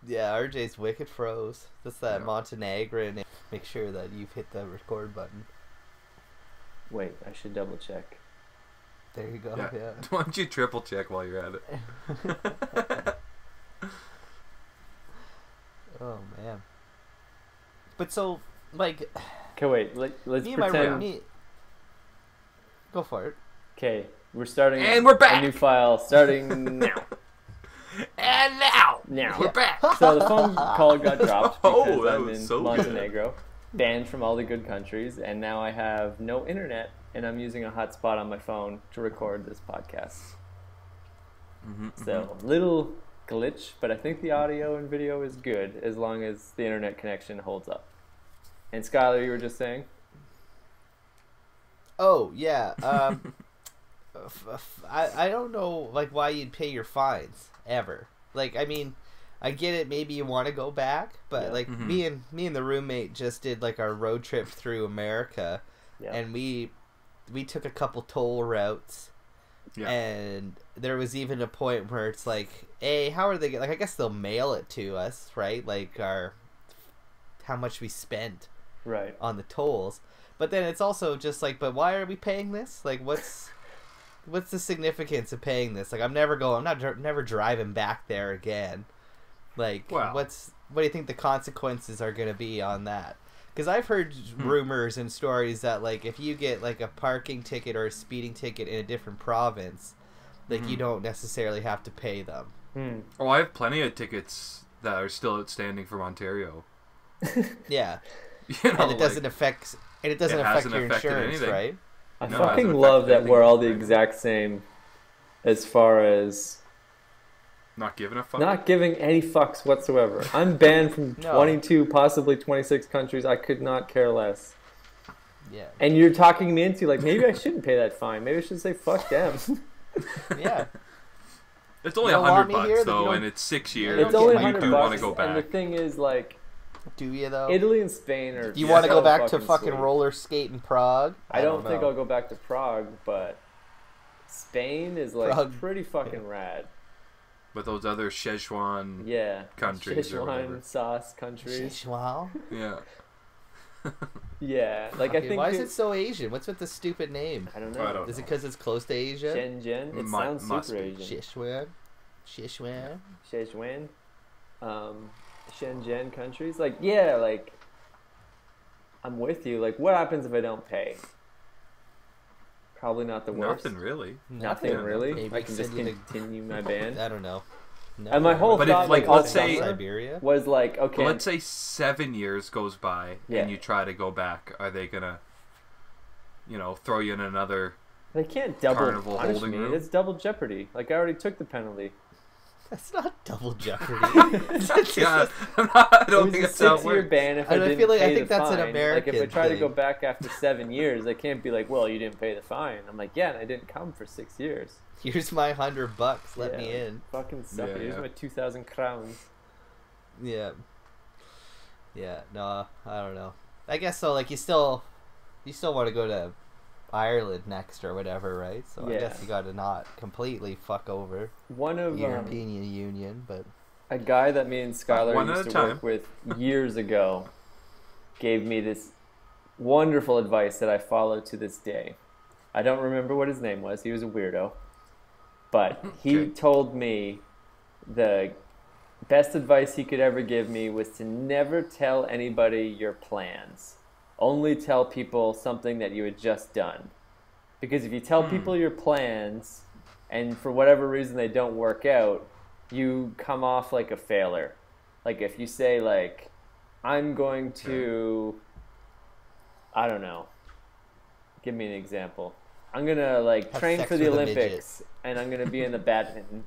Yeah, RJ's wicked froze. That's that Yeah. Montenegrin. Make sure that you've hit the record button. Wait, I should double check. There you go. Yeah. Yeah. Why don't you triple check while you're at it? Oh man. But so, like, Okay, wait. Let's me and my pretend. me. Go for it. Okay, we're starting. And we're back! A new file starting now. And now Now. we're back. So the phone call got dropped because Oh, that I'm was in so good. Montenegro, banned from all the good countries, and now I have no internet, and I'm using a hotspot on my phone to record this podcast. So little glitch, but I think the audio and video is good as long as the internet connection holds up. And Skylar, you were just saying? Oh yeah. I don't know like why you'd pay your fines ever. Like I mean, I get it. Maybe you want to go back, but Yeah. like me and the roommate just did like our road trip through America, Yeah. and we took a couple toll routes. Yeah. And there was even a point where it's like, hey, how are they like? I guess they'll mail it to us, right? Like how much we spent Right. on the tolls. But then it's also just like, but why are we paying this? Like, what's the significance of paying this? Like, I'm never driving back there again. Like, Well. what do you think the consequences are going to be on that? Because I've heard rumors and stories that like if you get like a parking ticket or a speeding ticket in a different province, like you don't necessarily have to pay them. Oh, I have plenty of tickets that are still outstanding from Ontario. Yeah, You know, and it doesn't like, affect your hasn't affected insurance, anything. right? I No, it fucking hasn't love affected that we're all the anything. exact same as far as not giving a fuck. not giving any fucks whatsoever. I'm banned from No. 22, possibly 26 countries. I could not care less. Yeah, And you're talking me into like, maybe I shouldn't pay that fine. Maybe I should say fuck them. yeah. It's only You don't want $100 me here, then you though, don't- and it's 6 You years. don't It's only get you $100 do want to go And the back. thing is, like, Do you though? Italy and Spain are. Do you Yeah. want to go so back to fucking sweet. roller skate in Prague? I don't think know. I'll go back to Prague, but Spain is like Prague. pretty fucking rad. But those other Szechuan Yeah. countries or whatever. Szechuan sauce countries. Szechuan? Yeah. Yeah. Like, I Okay, think... why is it so Asian? What's with the stupid name? I don't know. I don't Is it know. because it's close to Asia? Shenzhen? It sounds Must super be. Asian. Szechuan? Szechuan? Szechuan, Shenzhen countries. Like, yeah, like, I'm with you. Like, what happens if I don't pay? Probably not the worst. Nothing really. Nothing really. Maybe I can just send you to- continue my band. I don't know. No. And my whole But if, thought, like, all let's say- summer Siberia. was like, okay, But let's say 7 years goes by Yeah. and you try to go back. Are they gonna, throw you in another? they can't double Carnival punish holding me. room? It's double jeopardy. Like, I already took the penalty. That's not double jeopardy. Yeah, I don't It think was that's a how it 6-year works. ban if I And I didn't feel like- pay I think the that's an fine. American Like, if I try to thing. go back after 7 years, they can't be like, well, you didn't pay the fine. I'm like, yeah, and I didn't come for 6 years. Here's my $100. Let Yeah, me like, in. Fucking suck Yeah, it. Here's yeah. my 2,000 crowns. Yeah. Yeah. No, I don't know. I guess so. Like you still want to go to Ireland next or whatever, right? So I Yeah. guess you got to not completely fuck over One the of European Union, but a guy that me and Skylar One at used a to time. work with years ago gave me this wonderful advice that I follow to this day. I don't remember what his name was. He was a weirdo. But he Okay. told me the best advice he could ever give me was to never tell anybody your plans. Only tell people something that you had just done. Because if you tell people your plans and for whatever reason they don't work out, you come off like a failure. Like if you say like, I'm going to, I don't know, give me an example. I'm going to like Have train sex for the with a Olympics and I'm going to be in the badminton,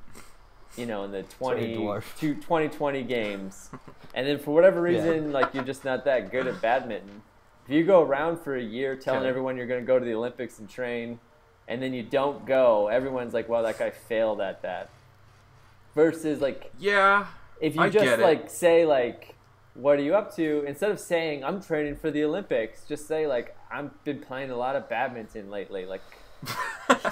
in the Sorry, dwarf. 2020 games. And then for whatever Yeah. reason, like you're just not that good at badminton. If you go around for a year telling Okay. everyone you're going to go to the Olympics and train, and then you don't go, everyone's like, "Wow, that guy failed at that." Versus like, Yeah. if you I just get it. like say like, "What are you up to?" Instead of saying I'm training for the Olympics, just say like, "I've been playing a lot of badminton lately." Like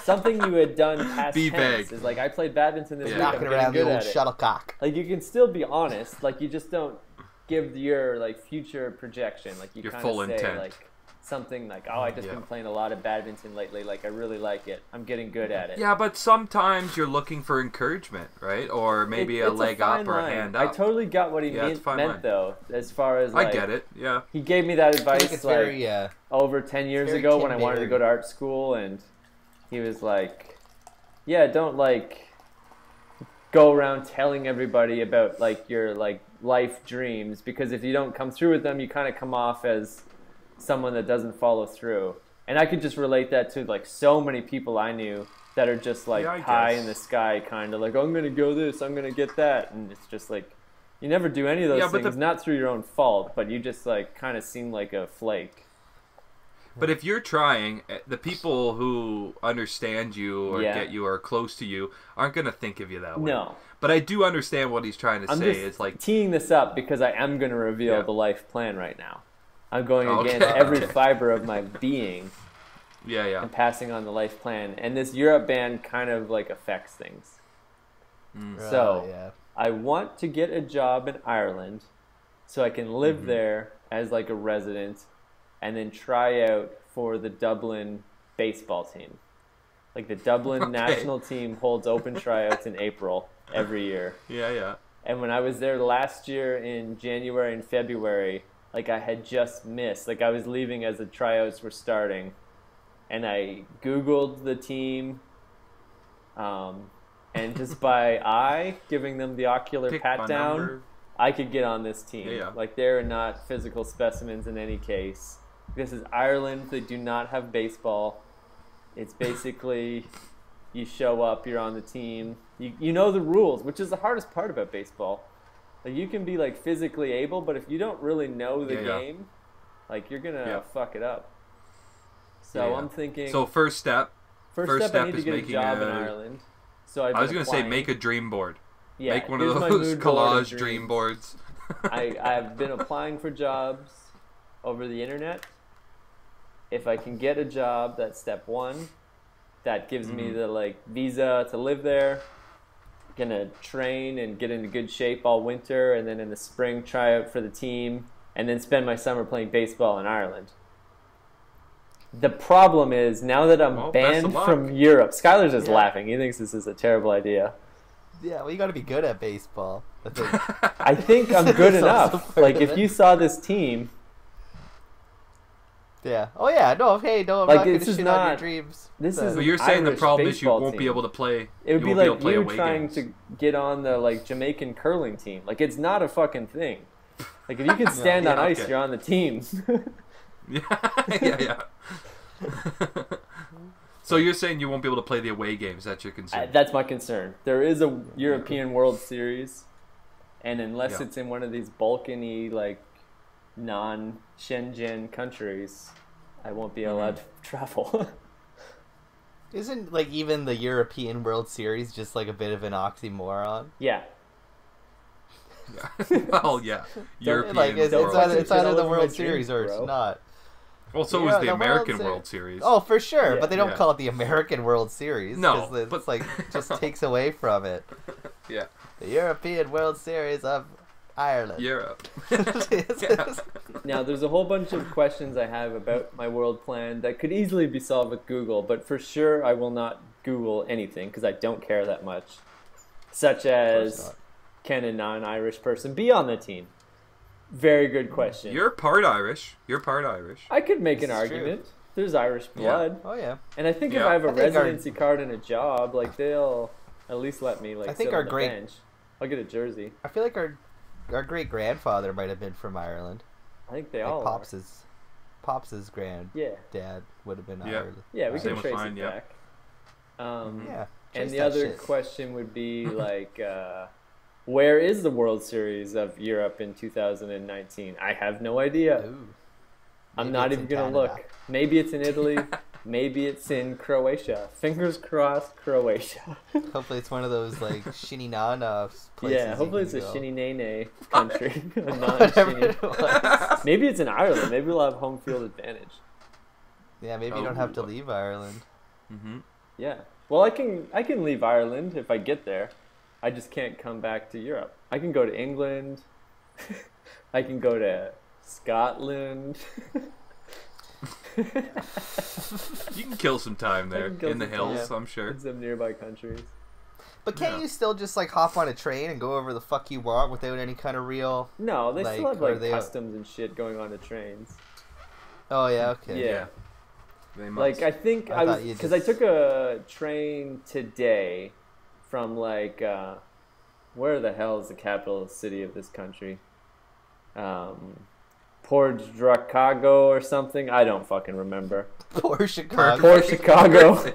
something you had done past Be tense vague. is like, "I played badminton this Yeah. week. I'm knocking getting around the good old at it." shuttlecock. Like you can still be honest. Like you just don't give your like future projection. Like you Your kind full of say intent. like something like, "Oh, I just Yeah. been playing a lot of badminton lately. Like I really like it. I'm getting good at it." Yeah, but sometimes you're looking for encouragement, right? Or maybe a It's leg fine up or a line. hand I up. totally got what he Yeah, it's a fine meant line. though. As far as I like, get it. Yeah. he gave me that I think advice it's like very over 10 years very ago when I Tim wanted to Berry. go to art school, and he was like, "Yeah, don't like go around telling everybody about like your like life dreams, because if you don't come through with them, you kind of come off as someone that doesn't follow through." And I could just relate that to like so many people I knew that are just like Yeah, I high guess. in the sky, kind of like, "I'm gonna go this, I'm gonna get that," and it's just like you never do any of those Yeah, but things, not through your own fault, but you just like kind of seem like a flake. But if you're trying, the people who understand you or Yeah. get you or are close to you aren't going to think of you that way. No. But I do understand what he's trying to I'm say. just It's like, teeing this up because I am going to reveal Yeah. the life plan right now. I'm going Okay. against every Okay. fiber of my being yeah. and passing on the life plan. And this Europe ban kind of like affects things. So yeah. I want to get a job in Ireland so I can live there as like a resident and then try out for the Dublin baseball team. Like the Dublin Okay. national team holds open tryouts in April every year. Yeah. And when I was there last year in January and February, like I had just missed. Like I was leaving as the tryouts were starting. And I Googled the team. And just by eye, giving them the ocular Pick pat my down, number. I could get on this team. Yeah. Like they're not physical specimens in any case. This is Ireland. They do not have baseball. It's basically you show up, you're on the team. You know the rules, which is the hardest part about baseball. Like you can be like physically able, but if you don't really know the Yeah. game, like you're gonna Yeah. fuck it up. So Yeah. I'm thinking So first step, first step I step need to is get a making job in a- Ireland. So I was going to say make a dream board. yeah, Make one of here's my those mood board of collage dream dreams. boards. I've been applying for jobs over the internet. If I can get a job, that's step one. That gives me the like visa to live there. gonna train and get into good shape all winter, and then in the spring try out for the team, and then spend my summer playing baseball in Ireland. The problem is, now that I'm banned from Europe, Skylar's just laughing. He thinks this is a terrible idea. Yeah, well, you got to be good at baseball. I think I'm good enough. Like, if you saw this team... Yeah. Oh, yeah. No, hey, no, I'm like, not going to shit on your dreams. This is But you're saying Irish the problem is you won't team. be able to play. It would be like you trying games. to get on the like Jamaican curling team. Like, it's not a fucking thing. Like, if you can stand on ice, you're on the team. yeah. So you're saying you won't be able to play the away games? That's your concern? That's my concern. There is a European World Series, and unless it's in one of these Balkan-y, like, non-Shenzhen countries, I won't be allowed to travel. Isn't, like, even the European World Series just, like, a bit of an oxymoron? Yeah. Well, yeah. European like, it's either the World Series or it's not. Well, so is the American World Series. Oh, for sure, but they don't call it the American World Series. No, but it's like just takes away from it. Yeah. The European World Series of Ireland. Europe. Now, there's a whole bunch of questions I have about my world plan that could easily be solved with Google, but for sure I will not Google anything because I don't care that much. Such as, can a non-Irish person be on the team? Very good question. You're part Irish. I could make an argument. There's Irish blood. Oh, yeah. And I think if I have a residency card and a job, like, they'll at least let me, like, sit on the bench. I'll get a jersey. I feel like our great-grandfather might have been from Ireland. I think they all are. Pops's granddad would have been Ireland. Yeah, we can trace it back. Yeah. And the other question would be, like, where is the World Series of Europe in 2019? I have no idea. Ooh, I'm not even going to look. Maybe it's in Italy. Maybe it's in Croatia. Fingers crossed, Croatia. Hopefully it's one of those, like, Shininana places. Yeah, hopefully it's a Shinny-nay country. A non-Shinny. Maybe it's in Ireland. Maybe we'll have home field advantage. Yeah, maybe you don't have to leave Ireland. Mm-hmm. Yeah. Well, I can leave Ireland if I get there. I just can't come back to Europe. I can go to England. I can go to Scotland. You can kill some time there in the hills, I'm sure. In some nearby countries. But can't you still just, like, hop on a train and go wherever the fuck you want without any kind of real... No, they still have, like, customs and shit going on to trains. Oh, yeah, okay. Yeah. They must. Like, I think because I took a train today from, like, where the hell is the capital city of this country? Port Chicago or something? I don't fucking remember. Port Chicago. Port Chicago.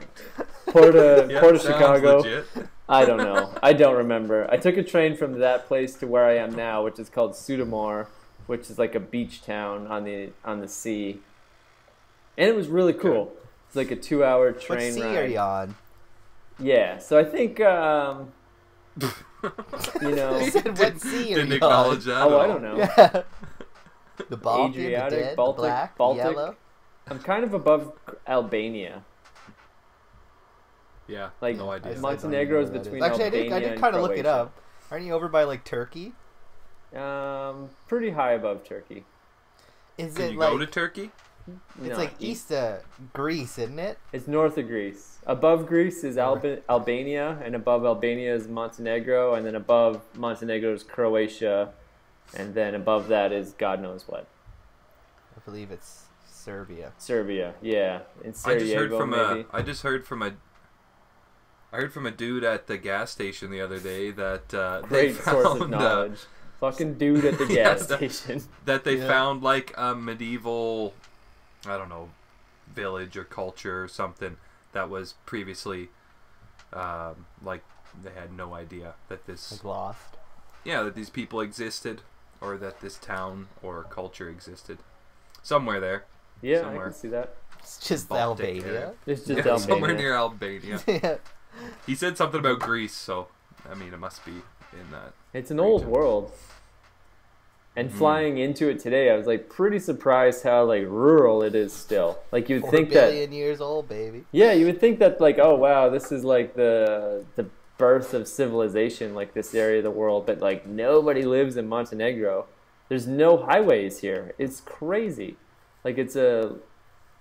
Port of Chicago. Legit. I don't know. I don't remember. I took a train from that place to where I am now, which is called Sudamore, which is like a beach town on the sea. And it was really cool. It's like a 2-hour train ride. What sea are you on? Yeah, so I think, you know... He said, what sea are Didn't you acknowledge on? that. Oh, I don't know. Yeah. The Baltic, Adriatic, the dead, Baltic, the black, Baltic. the yellow. I'm kind of above Albania. Yeah, Like, no idea. Montenegro's between Albania I did and kind of look it Croatia. up. Aren't you over by, like, Turkey? Pretty high above Turkey. Is Can it you like... go to Turkey? It's No, like east of Greece, isn't it? It's north of Greece. Above Greece is Albania, and above Albania is Montenegro, and then above Montenegro is Croatia, and then above that is God knows what. I believe it's Serbia. Serbia, yeah. In Sarajevo, maybe. I heard from a dude at the gas station the other day that Great they source of found, knowledge. Fucking dude at the gas station. that they found like a medieval, I don't know, village or culture or something that was previously, like they had no idea that this, Like lost. yeah, that these people existed, or that this town or culture existed, somewhere there. Yeah, Somewhere. I can see that. It's just Baltic Albania. area. It's just Yeah, Albania. somewhere near Albania. Yeah. He said something about Greece, so I mean it must be in that. It's an old world. And flying into it today, I was like pretty surprised how like rural it is still. Like you'd 4 think billion that, years old, baby. yeah, you would think that like, oh wow, this is like the birth of civilization, like this area of the world, but like nobody lives in Montenegro. There's no highways here. It's crazy. Like it's a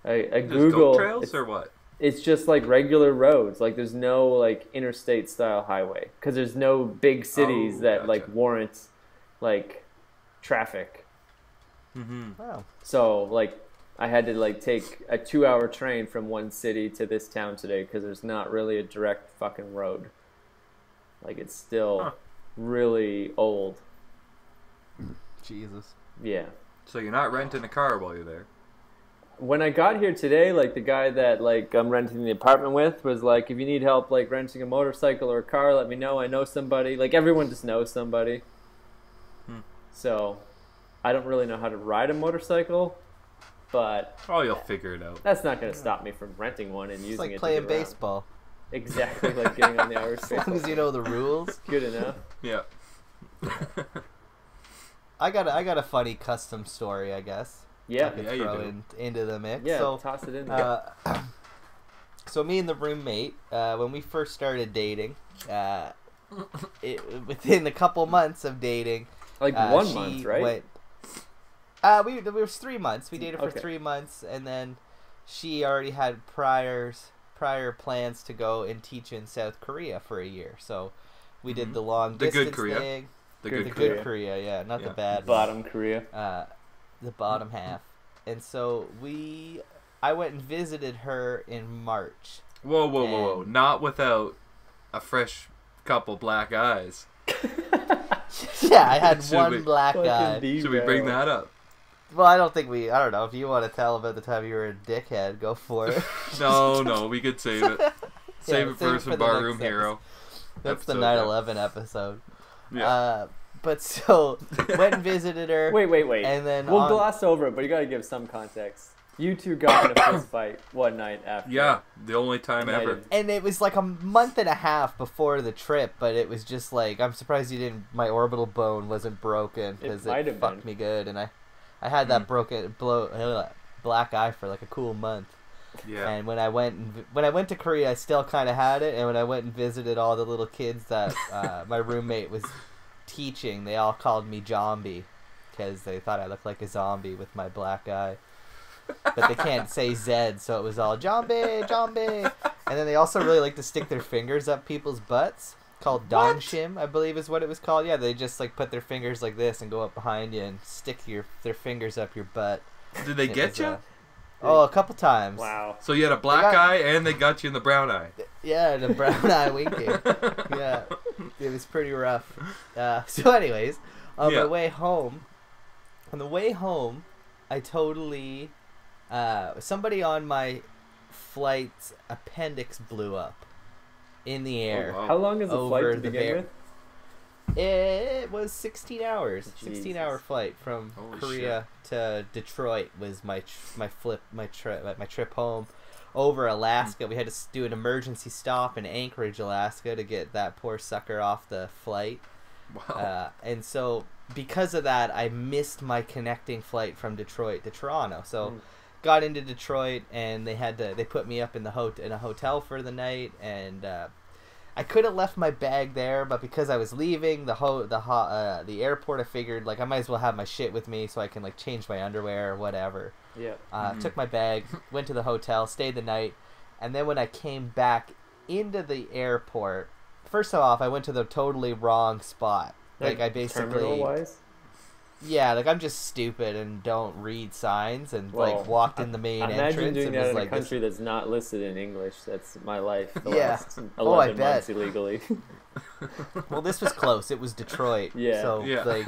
Google goat trails or what? It's just like regular roads. Like there's no like interstate style highway because there's no big cities that like warrant like traffic. Wow. So like I had to like take a 2-hour train from one city to this town today because there's not really a direct fucking road. Like it's still really old. Jesus. Yeah. So you're not renting a car while you're there. When I got here today, like the guy that like I'm renting the apartment with was like, if you need help like renting a motorcycle or a car, let me know. I know somebody. Like everyone just knows somebody. So I don't really know how to ride a motorcycle, but you'll figure it out. That's not going to stop me from renting one and It's using like it. playing to get around. baseball. Exactly, like getting on the Irish As baseball. long as you know the rules. Good enough. Yeah. I got a funny custom story, I guess. Yeah. I could Yeah, you throw do. into the mix. Yeah, So, toss it in there. so me and the roommate, when we first started dating, within a couple months of dating, Like 1 she month, right? Went, it was 3 months. We dated for 3 months, and then she already had prior plans to go and teach in South Korea for a year. So we did the long The good distance Korea. thing. The The good good Korea, yeah, not the bad one. Bottom Korea. The bottom half. And so I went and visited her in March. Whoa. Not without a fresh couple black eyes. Yeah, I had Should one we- black Fucking guy. Should we bring that up? Well, I don't know. If you want to tell about the time you were a dickhead, go for it. No, we could save it. Save it for some the Barroom next Hero. That's the episode, 9/11 episode. Yeah. But so, went and visited her. Wait. And then we'll gloss over it, but you got to give some context. You two got in a fist fight one night after. Yeah, the only time Night ever. of- And it was like a month and a half before the trip, but it was just like, I'm surprised my orbital bone wasn't broken, because might it have fucked been. me good, and I had that black eye for like a cool month. Yeah. And when I went to Korea, I still kind of had it, and when I went and visited all the little kids that my roommate was teaching, they all called me Zombie, because they thought I looked like a zombie with my black eye. But they can't say Z, so it was all Zombie. And then they also really like to stick their fingers up people's butts, called Dongshim, I believe is what it was called. Yeah, they just like put their fingers like this and go up behind you and stick their fingers up your butt. Did they It get was, you? a couple times. Wow. So you had a black eye and they got you in the brown eye. Yeah, the brown eye winking. Yeah, it was pretty rough. So anyways, on the way home, I totally, somebody on my flight's appendix blew up in the air. Oh, wow. How long is the flight Over to the begin bear- with? It was 16 hours. Jesus. 16-hour flight from Holy Korea to Detroit was my trip home. Over Alaska, we had to do an emergency stop in Anchorage, Alaska, to get that poor sucker off the flight. Wow. And so because of that, I missed my connecting flight from Detroit to Toronto. So got into Detroit, and they put me up in a hotel for the night, and I could have left my bag there, but because I was leaving the airport, I figured like I might as well have my shit with me so I can like change my underwear or whatever. Yeah. Took my bag, went to the hotel, stayed the night, and then when I came back into the airport, first off, I went to the totally wrong spot. Like I basically, terminal-wise? yeah, like I'm just stupid and don't read signs, and like walked in the main Imagine entrance doing and that was in like a country that's not listed in English. That's my life. The Yeah. last Oh, I 11 bet. months illegally. Well, this was close. It was Detroit. Yeah. So Yeah. like,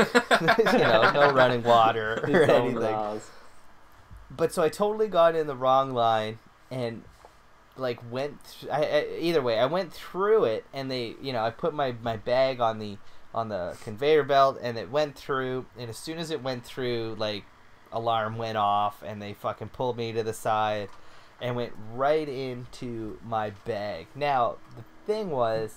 no running water or Its own anything. laws. But so I totally got in the wrong line and like either way, I went through it, and I put my bag on the conveyor belt, and it went through, and as soon as it went through, like alarm went off, and they fucking pulled me to the side and went right into my bag. Now, the thing was,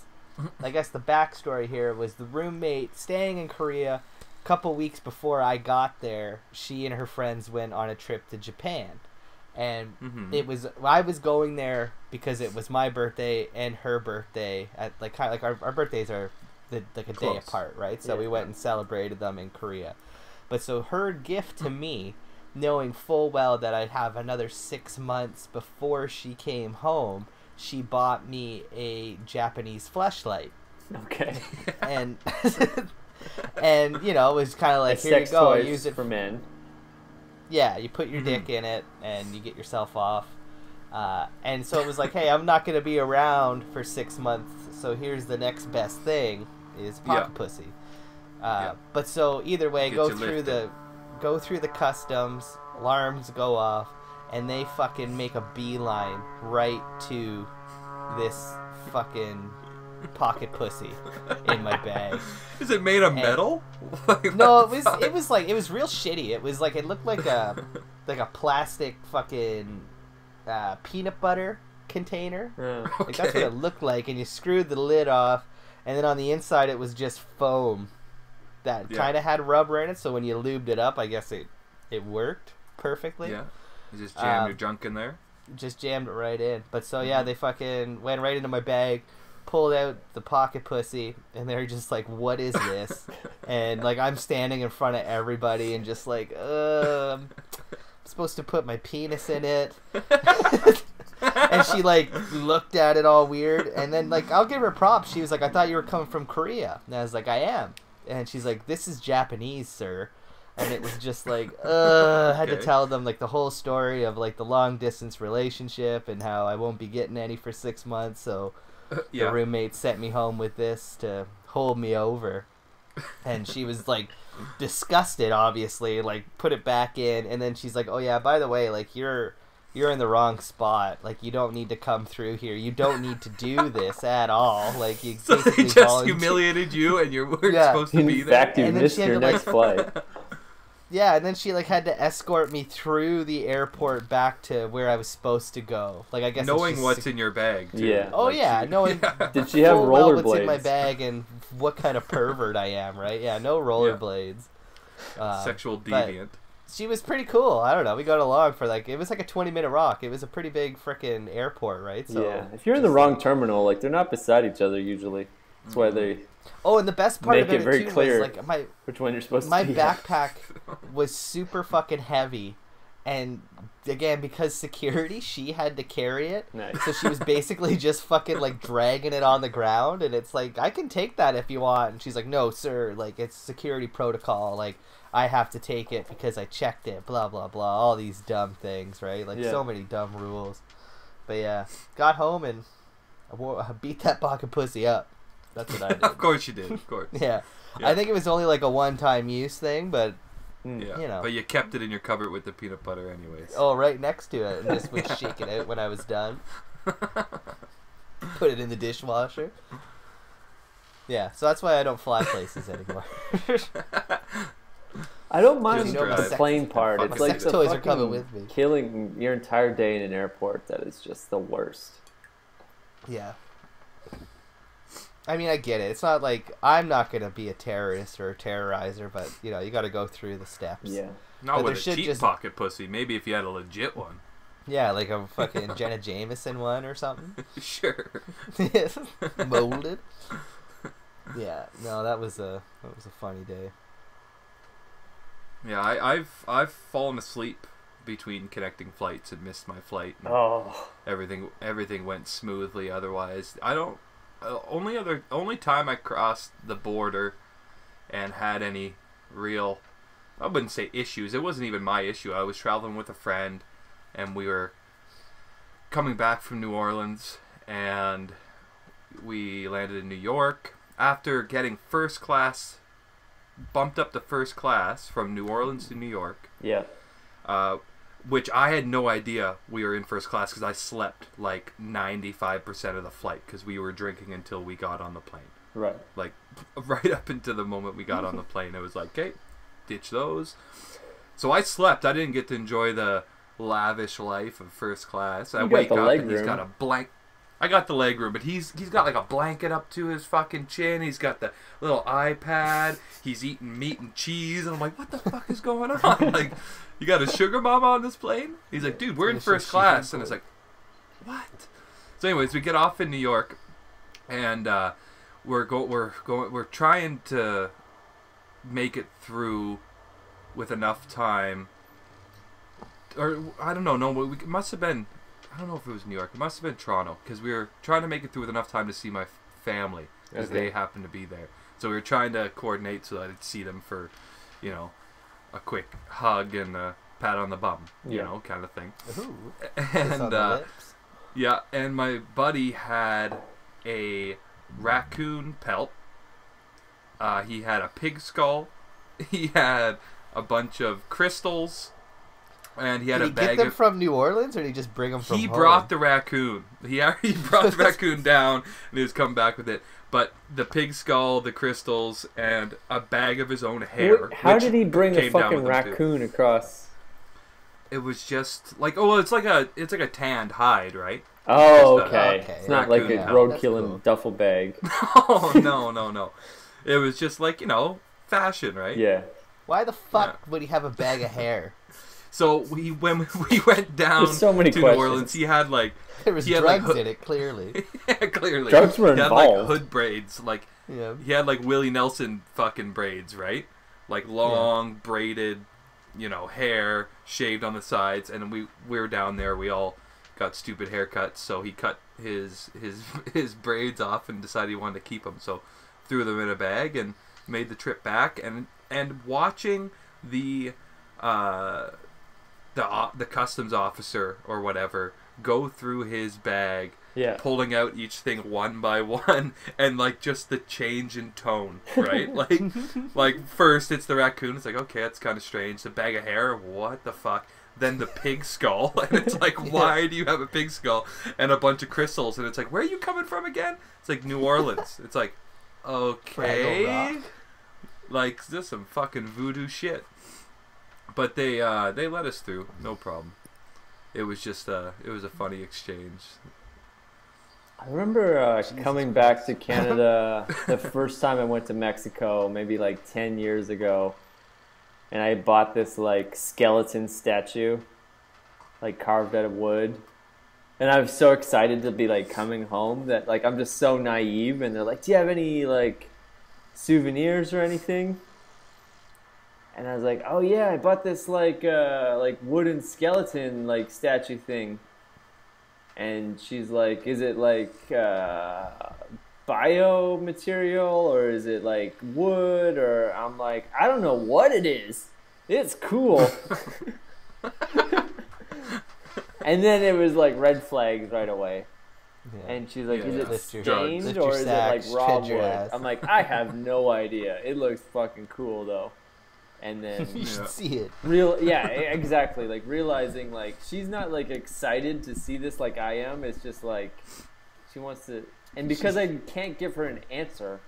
I guess the backstory here was the roommate staying in Korea. A couple weeks before I got there, she and her friends went on a trip to Japan. And Mhm. I was going there because it was my birthday and her birthday at like kind of like our birthdays are like a day Close. apart, right? So Yeah. we went and celebrated them in Korea. But so her gift to me, knowing full well that I'd have another 6 months before she came home, she bought me a Japanese fleshlight. Okay. And and you know, it was kind of like, here you sex go, toys use it for men. Yeah, you put your dick in it and you get yourself off. And so it was like, hey, I'm not going to be around for 6 months, so here's the next best thing is pocket pussy. But so either way, Get go you through the customs, alarms go off, and they fucking make a beeline right to this fucking pocket pussy in my bag. Is it made of metal? Like, No, what the it was like, it was real shitty. It was like, it looked like a plastic fucking peanut butter container. fuck? Like, that's what it looked like, and you screwed the lid off, and then on the inside it was just foam that kind of had rubber in it, so when you lubed it up, I guess it worked perfectly. Yeah. You just jam your junk in there. Just jammed it right in. But so yeah, they fucking went right into my bag, pulled out the pocket pussy, and they're just like, what is this? And like, I'm standing in front of everybody and just like, I'm supposed to put my penis in it. And she like looked at it all weird, and then like, I'll give her props, she was like, I thought you were coming from Korea. And I was like, I am. And she's like, this is Japanese, sir. And it was just like, I had to tell them like the whole story of like the long distance relationship and how I won't be getting any for 6 months, so the roommate sent me home with this to hold me over. And she was like disgusted, obviously, like put it back in, and then she's like, oh yeah, by the way, like you're in the wrong spot, like you don't need to come through here, you don't need to do this at all, like you So they just humiliated you and you weren't supposed to be there. In fact, you missed your next flight. Yeah, and then she like had to escort me through the airport back to where I was supposed to go. Like, I guess knowing what's in your bag, too. Yeah. Oh like yeah, knowing Did she have full well what's in rollerblades? my bag and what kind of pervert I am, right? Yeah, no rollerblades. Sexual but deviant. she was pretty cool. I don't know. We got along for like, it was like a 20-minute walk. It was a pretty big frickin' airport, right? So Yeah. If you're in the wrong terminal, like they're not beside each other usually. That's why they Oh, and the best part make of it very too clear was like which one you're supposed my to be at. backpack was super fucking heavy, and again, because security, she had to carry it. Nice. So she was basically just fucking like dragging it on the ground, and it's like, I can take that if you want. And she's like, no sir, like it's security protocol, like I have to take it because I checked it, blah blah blah, all these dumb things, right? Like so many dumb rules. But yeah, got home and I beat that pocket pussy up. That's what I did. Of course you did, of course. Yeah. I think it was only like a one-time use thing, but Yeah. you know. But you kept it in your cupboard with the peanut butter anyways. Oh, right next to it, and just would shake it out when I was done. Put it in the dishwasher. Yeah, so that's why I don't fly places anymore. I don't mind Just the drive. plane part. My It's like sex the toys are fucking coming with me. killing your entire day in an airport. That is just the worst. Yeah. I mean, I get it. It's not like I'm not going to be a terrorist or a terrorizer, but, you know, you got to go through the steps. Yeah. Not But with there a should cheap just- pocket pussy. Maybe if you had a legit one. Yeah, like a fucking Jenna Jameson one or something. Sure. Molded. Yeah, no, that was a funny day. Yeah, I've fallen asleep between connecting flights and missed my flight. And Oh. everything went smoothly. Otherwise, I don't. Only time I crossed the border and had any real, I wouldn't say issues. It wasn't even my issue. I was traveling with a friend, and we were coming back from New Orleans, and we landed in New York after getting first class, bumped up to first class from New Orleans to New York. Yeah. Which I had no idea we were in first class because I slept like 95% of the flight because we were drinking until we got on the plane. Right. Like right up into the moment we got on the plane, it was like, okay, ditch those. So I slept. I didn't get to enjoy the lavish life of first class. I You got wake the up leg and he's room. got a blank. I got the leg room, but he's got like a blanket up to his fucking chin. He's got the little iPad. He's eating meat and cheese, and I'm like, what the fuck is going on? Like, you got a sugar mama on this plane? He's like, dude, we're in first class, and it's like, what? So, anyways, we get off in New York, and we're trying to make it through with enough time. Or I don't know. No, it must have been. I don't know if it was New York. It must have been Toronto, because we were trying to make it through with enough time to see my family, because they happened to be there. So we were trying to coordinate so that I'd see them for, you know, a quick hug and a pat on the bum, you know, kind of thing. Ooh, and yeah, and my buddy had a raccoon pelt. He had a pig skull. He had a bunch of crystals. And he had did a he bag get them of, from New Orleans, or did he just bring them from He home? brought the raccoon. He already brought the raccoon down, and he was coming back with it. But the pig skull, the crystals, and a bag of his own hair. How did he bring a fucking raccoon across? It was just like, it's like a tanned hide, right? Oh, okay. It's not like a yeah. road-killing duffel bag. No. It was just like, you know, fashion, right? Yeah. Why the fuck would he have a bag of hair? So when we went down so many to questions. New Orleans, he had like There was drugs in it, clearly. Yeah, clearly. Drugs were involved. He had like hood braids, like Yeah. he had like Willie Nelson fucking braids, right? Like long braided, you know, hair shaved on the sides, and we were down there. We all got stupid haircuts, so he cut his braids off and decided he wanted to keep them. So threw them in a bag and made the trip back, and watching the customs officer or whatever go through his bag, pulling out each thing one by one, and like just the change in tone, right? like first it's the raccoon, it's like, okay, that's kind of strange. The bag of hair, what the fuck? Then the pig skull, and it's like, why do you have a pig skull and a bunch of crystals? And it's like, where are you coming from again? It's like New Orleans. It's like, okay, like this is some fucking voodoo shit. But they let us through, no problem. It was just it was a funny exchange. I remember coming back to Canada the first time I went to Mexico, maybe like 10 years ago, and I bought this like skeleton statue, like carved out of wood. And I was so excited to be like coming home that like I'm just so naive, and they're like, "Do you have any like souvenirs or anything?" And I was like, "Oh yeah, I bought this like wooden skeleton like statue thing." And she's like, "Is it like biomaterial, or is it like wood?" Or I'm like, "I don't know what it is. It's cool." And then it was like red flags right away. Yeah. And she's like, "Is it stained or is it like raw wood?" I'm like, "I have no idea. It looks fucking cool though." And then you should see it. Exactly. Like realizing like she's not like excited to see this like I am. It's just like she wants to, and because I can't give her an answer,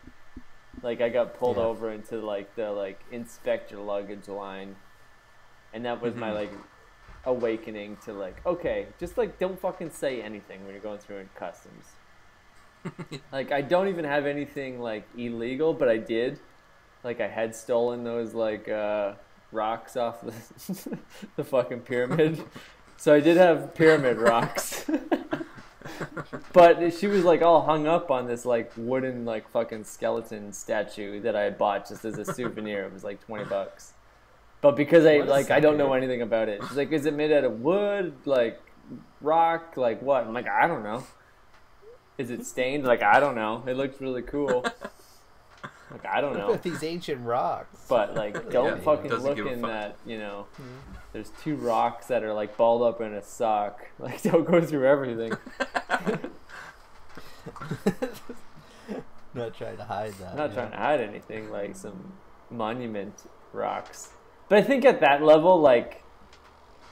like I got pulled over into like the like inspect your luggage line, and that was my like awakening to like, okay, just like don't fucking say anything when you're going through in customs. Like I don't even have anything like illegal, but I did. Like I had stolen those like rocks off the fucking pyramid. So I did have pyramid rocks. But she was like all hung up on this like wooden like fucking skeleton statue that I had bought just as a souvenir. It was like $20. But because I don't know anything about it. She's like, "Is it made out of wood, like rock, like what?" I'm like, "I don't know." "Is it stained?" Like, "I don't know. It looks really cool." Like, I don't know. What about these ancient rocks? But like, don't fucking look in that, you know. There's 2 rocks that are like balled up in a sock. Like, don't go through everything. Not trying to hide that. I'm not trying to hide anything, like some monument rocks. But I think at that level, like,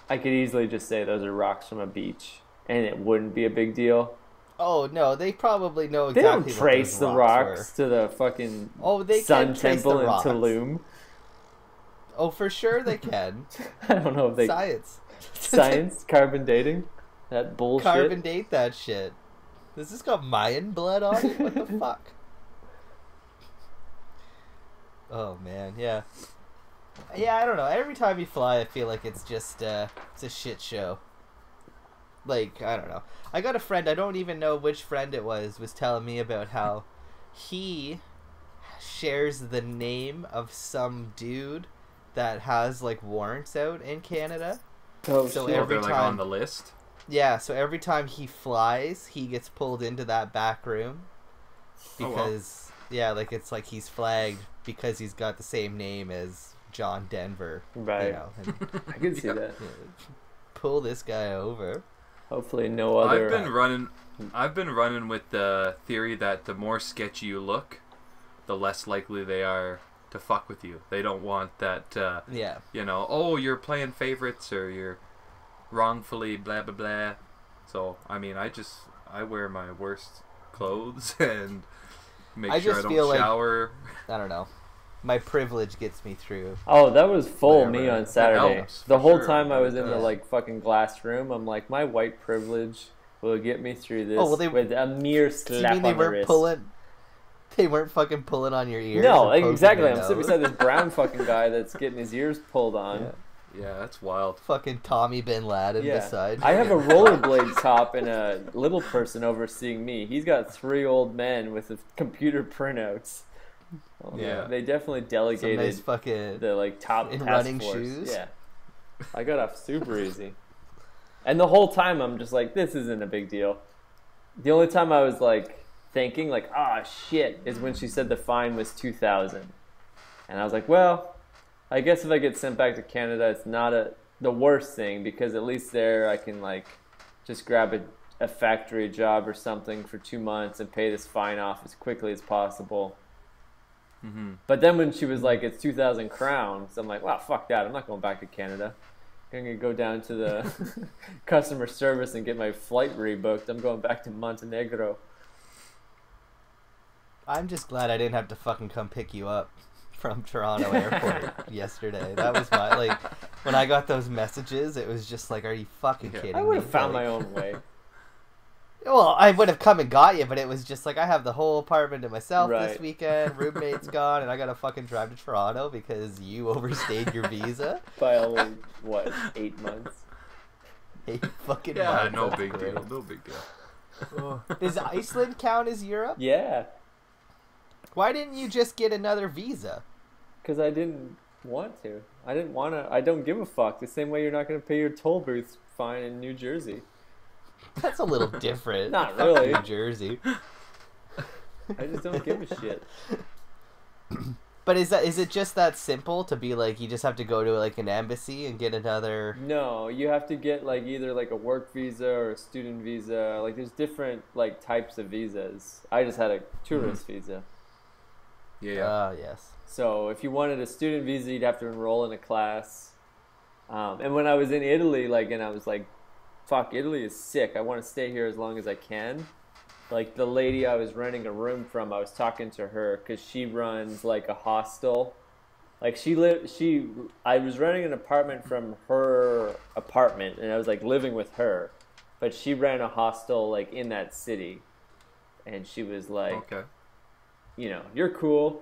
I could easily just say those are rocks from a beach, and it wouldn't be a big deal. Oh no, they probably know They exactly. don't trace what the those rocks to the fucking Sun Temple in Tulum. Oh, for sure they can. I don't know if they Science, carbon dating, that bullshit. carbon date that shit. Does this got Mayan blood on it? What the fuck? Oh man, yeah. Yeah, I don't know. Every time you fly, I feel like it's just it's a shit show. Like, I don't know. I got a friend, I don't even know which friend it was telling me about how he shares the name of some dude that has like warrants out in Canada. Oh, so shit. every They're like time, on the list. yeah, so every time he flies, he gets pulled into that back room because yeah, like it's like he's flagged because he's got the same name as John Denver. Right. You know, and, I can see that. pull this guy over. Hopefully, no other. I've been running with the theory that the more sketchy you look, the less likely they are to fuck with you. They don't want that. Yeah. You know, oh, you're playing favorites or you're wrongfully blah blah blah. So I mean, I wear my worst clothes and make sure I don't shower. Like, I don't know. My privilege gets me through. Oh, that was full me Whatever. on Saturday. helps, The whole sure. time I was in the Yeah. like fucking glass room, I'm like, my white privilege will get me through this Oh, well, with a mere Do slap you mean they on the weren't wrist. pulling? They weren't fucking pulling on your ears. No, or poking exactly. your I'm sitting nose? beside this brown fucking guy that's getting his ears pulled on. Yeah. Yeah, that's wild. Fucking Tommy Bin Laden Yeah. beside. I you. have a rollerblade top and a little person overseeing me. He's got 3 old men with the computer printouts. Oh, Yeah. They definitely Some delegated nice fucking. the like top in task running force. shoes? Yeah. I got off super easy. And the whole time I'm just like, this isn't a big deal. The only time I was like thinking like, ah shit, is when she said the fine was $2,000. And I was like, well, I guess if I get sent back to Canada, it's not the worst thing because at least there I can like just grab a factory job or something for 2 months and pay this fine off as quickly as possible. Mm-hmm. But then when she was like, it's 2,000 crowns, I'm like, wow, fuck that. I'm not going back to Canada. I'm going to go down to the customer service and get my flight rebooked. I'm going back to Montenegro. I'm just glad I didn't have to fucking come pick you up from Toronto Airport yesterday. That was my like when I got those messages. It was just like, are you fucking kidding me? I would have found Like, my own way. Well, I would have come and got you, but it was just like I have the whole apartment to myself Right. this weekend. Roommate's gone, and I gotta fucking drive to Toronto because you overstayed your visa. By only, what, 8 months? 8 fucking Yeah, months. no That's big great. deal. No big deal. Does Iceland count as Europe? Yeah, Why didn't you just get another visa? because I didn't want to. I didn't want to. I don't give a fuck. The same way you're not going to pay your toll booth fine in New Jersey. That's a little different. Not Fuck really. New Jersey. I just don't give a shit. But is it just that simple to be like you just have to go to like an embassy and get another? No, you have to get like either like a work visa or a student visa. Like there's different like types of visas. I just had a tourist visa. Yeah. Yes. So if you wanted a student visa, you'd have to enroll in a class. And when I was in Italy, like, and I was like, fuck, Italy is sick. I want to stay here as long as I can. Like the lady I was renting a room from, I was talking to her because she runs like a hostel. Like I was renting an apartment from her apartment and I was like living with her, but she ran a hostel like in that city. And she was like, Okay. you know, you're cool.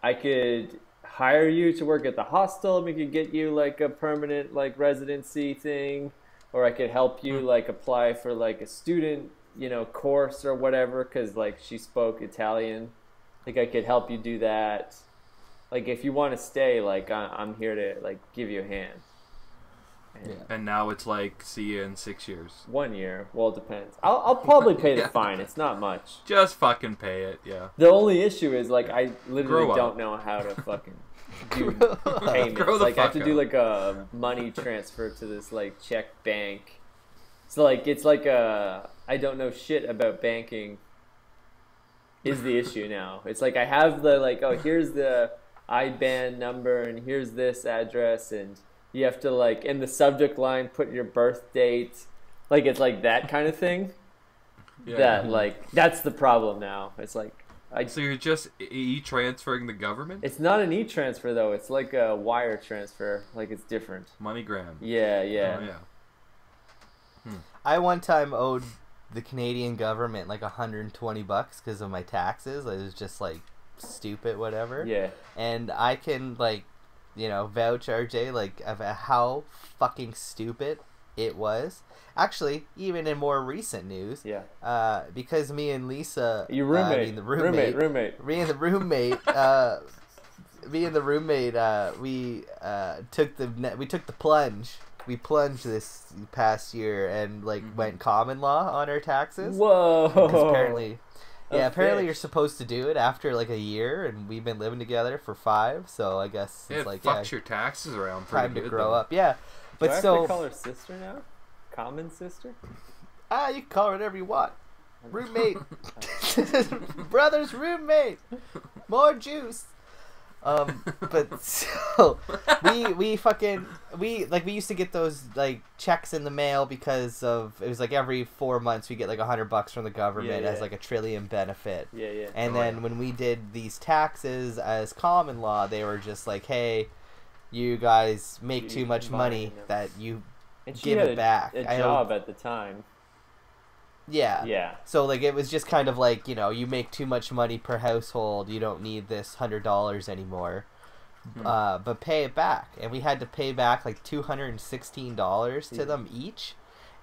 I could hire you to work at the hostel and we could get you like a permanent like residency thing, or I could help you like apply for like a student, you know, course or whatever, because like she spoke Italian. Like I could help you do that. Like if you want to stay, like I'm here to like give you a hand. And And now it's like, see you in 6 years. 1 year, well, it depends. I'll probably pay the Yeah. fine. It's not much. Just fucking pay it, yeah. The only issue is like I literally Grow up. don't know how to fucking do Grow payments. Grow the Like I have to fuck do up. like a money transfer to this like Czech bank. So like it's like I don't know shit about banking is the issue now. It's like I have the like, oh, here's the IBAN number and here's this address, and you have to like in the subject line put your birth date. Like it's like that kind of thing. Yeah. That like that's the problem now. It's like So you're just e-transferring the government? it's not an e-transfer though. It's like a wire transfer. Like it's different. MoneyGram. Yeah, yeah. Oh, yeah. I one time owed the Canadian government like $120 because of my taxes. It was just like stupid, whatever. Yeah. And I can like, vouch, RJ, like of how fucking stupid it was. Actually, even in more recent news. Yeah. Because me and Lisa, Your roommate. Roommate. Me and the roommate. Me and the roommate, we took the plunge. We plunged this past year and like went common law on our taxes. Whoa! Because apparently you're supposed to do it after like a year, and we've been living together for 5. So I guess it's like fucks your taxes around. Time to grow though. up. Yeah, but Do I have so to call her sister now? Common sister? you can call her whatever you want. Roommate, brother's roommate, more juice. But so we used to get those like checks in the mail because of it was like every 4 months we get like $100 from the government as like a trillion benefit. Yeah. And then when we did these taxes as common law, they were just like, hey, you guys make too much money that you give it back. A job at the time. Yeah. So like it was just kind of like, you make too much money per household. You don't need this $100 anymore. But pay it back. And we had to pay back like $216 to them each.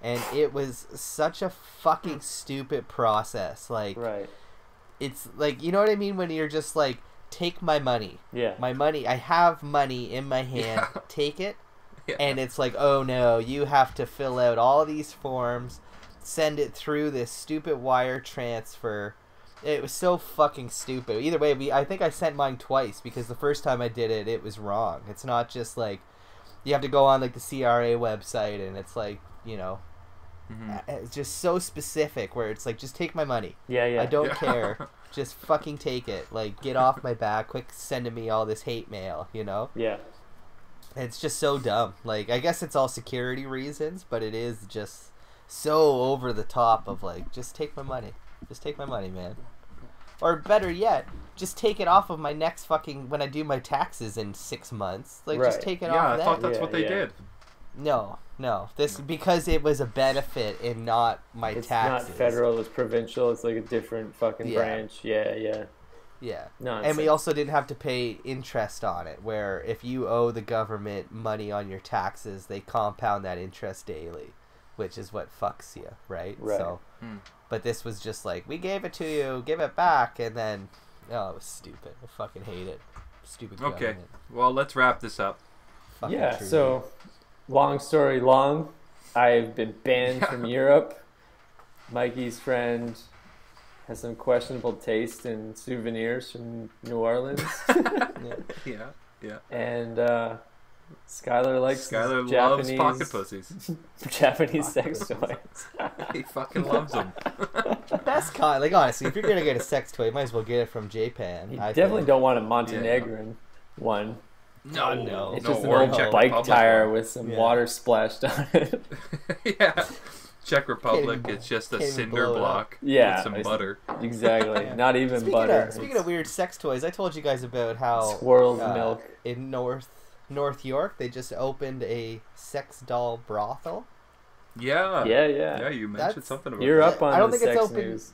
And it was such a fucking stupid process. Like, right. It's like, you know what I mean? When you're just like, take my money. Yeah. My money. I have money in my hand. Yeah. Take it. Yeah. And it's like, oh no, you have to fill out all these forms. Send it through this stupid wire transfer. It was so fucking stupid. Either way, I think I sent mine twice because the first time I did it, it was wrong. It's not just like you have to go on like the CRA website and it's like, it's just so specific where it's like, just take my money. Yeah. I don't care. Just fucking take it. Like, get off my back. Quit sending me all this hate mail, Yeah. It's just so dumb. Like, I guess it's all security reasons, but it is just so over the top of like, just take my money. Just take my money, man. Or better yet, just take it off of my next fucking, when I do my taxes in 6 months. Like, just take it off I of that. thought that's what they did. No. This, because it was a benefit and not my it's taxes. It's not federal, it's provincial, it's like a different fucking branch. Yeah. Nonsense. And we also didn't have to pay interest on it, where if you owe the government money on your taxes, they compound that interest daily. Which is what fucks you, right? So, but this was just like, we gave it to you, give it back, and then, it was stupid. I fucking hate it. Stupid government. Okay, well, let's wrap this up. Fucking true. So, long story long, I've been banned from Europe. Mikey's friend has some questionable taste in souvenirs from New Orleans. Yeah. And, Skylar likes loves Japanese pocket pussies. Japanese sex toys. He fucking loves them. Best kind. Like, honestly, if you're gonna get a sex toy, you might as well get it from Japan. You definitely don't want a Montenegrin one. No. It's just an old bike Republic tire with some water splashed on it. Yeah. Czech Republic, it's just a cinder block with some butter. Exactly. Not even butter. Speaking of weird sex toys, I told you guys about how squirrel's milk in North York, they just opened a sex doll brothel. Yeah, you mentioned something about you're that. Up on I don't the think sex it's open. News.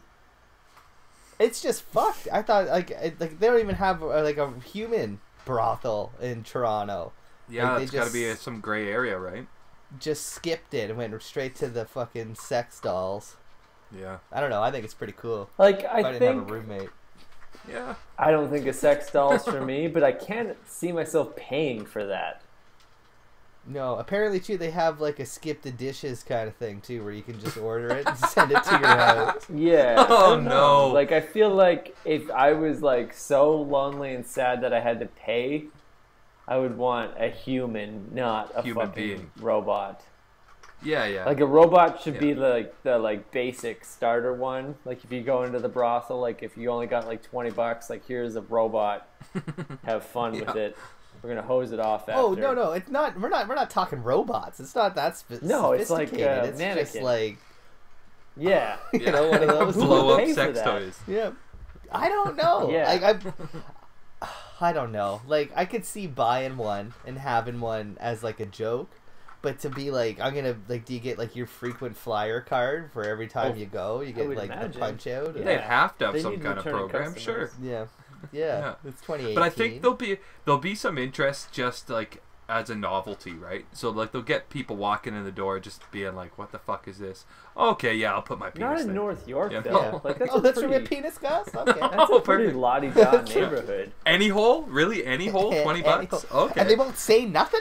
It's just fucked. I thought like they don't even have like a human brothel in Toronto. Yeah, like, it's got to be some gray area, right? Just skipped it and went straight to the fucking sex dolls. Yeah. I don't know. I think it's pretty cool. Like, I didn't have a roommate. Yeah. I don't think a sex doll's for me, but I can't see myself paying for that. No, apparently too they have like a skip the dishes kind of thing too, where you can just order it and send it to your house. Yeah. Oh no. Like, I feel like if I was like so lonely and sad that I had to pay, I would want a human, not a human fucking being. Robot. Yeah. Like, a robot should be like the basic starter one. Like, if you go into the brothel, like if you only got like $20, like, here's a robot. Have fun with it. We're gonna hose it off after. Oh no, it's not. We're not talking robots. It's not that no, it's like it's mannequin. just like yeah, you know, one of those blow up sex toys. Yeah, I don't know. Yeah, like I don't know. Like, I could see buying one and having one as like a joke, But to be like, I'm gonna like, do you get like your frequent flyer card for every time you go? You get like the punch out. They'd have to have They some need kind of returning program, customers. sure. Yeah. It's 2018. But I think there'll be some interest just like as a novelty, right? So like they'll get people walking in the door just being like, "What the fuck is this?" Okay, yeah, I'll put my penis Not in there. North York, Yeah. though. Yeah. Like, that's Oh, that's a from your pretty, penis, Gus? Okay. that's Oh, a pretty perfect. la-di-da neighborhood. Any hole? Really? Any hole? 20 Any bucks? hole. Okay. And they won't say nothing?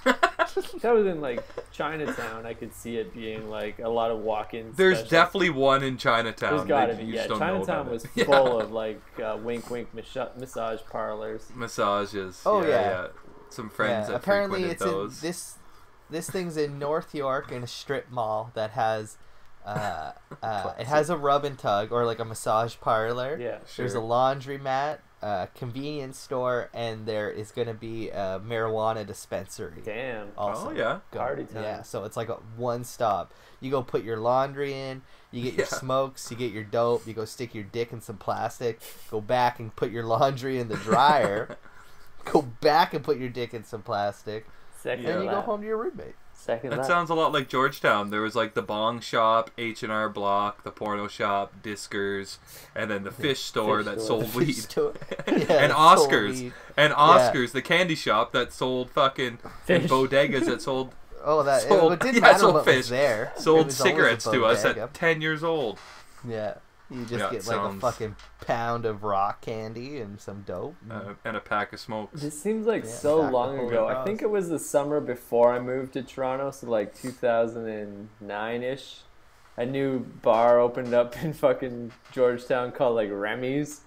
If that was in, like, Chinatown, I could see it being, like, a lot of walk-ins. There's definitely one in Chinatown. There's gotta They- be, you yeah. just don't know Chinatown about was it. full of, like, wink-wink massage parlors. Massages. Oh, yeah. yeah. Some friends that apparently frequented it's those. in this thing's in North York in a strip mall that has it has a rub and tug or like a massage parlor. Yeah. There's a laundromat, convenience store, and there is going to be a marijuana dispensary. Damn. Also. Oh, yeah. Party time. Yeah, so it's like a one stop. You go put your laundry in, you get your smokes, you get your dope, you go stick your dick in some plastic, go back and put your laundry in the dryer, go back and put your dick in some plastic, Second and you go lap. home to your roommate. Second That lap. sounds a lot like Georgetown. There was like the bong shop, H&R Block, the porno shop, Discers, and then the fish store Fish that store. sold weed. Yeah, And sold Oscars. weed. And Oscars, the candy shop that sold fucking... Fish. And bodegas that sold Oh, that Sold- it didn't yeah, matter sold what fish. was there. It sold was always a cigarettes to us bodega. at 10 years old. Yeah, you just Yeah, get it like a sounds- fucking pound of rock candy and some dope. And a pack of smokes. This seems like Yeah, so back long to ago. Holy I think it was the summer before I moved to Toronto, so like 2009-ish. A new bar opened up in fucking Georgetown called like Remy's.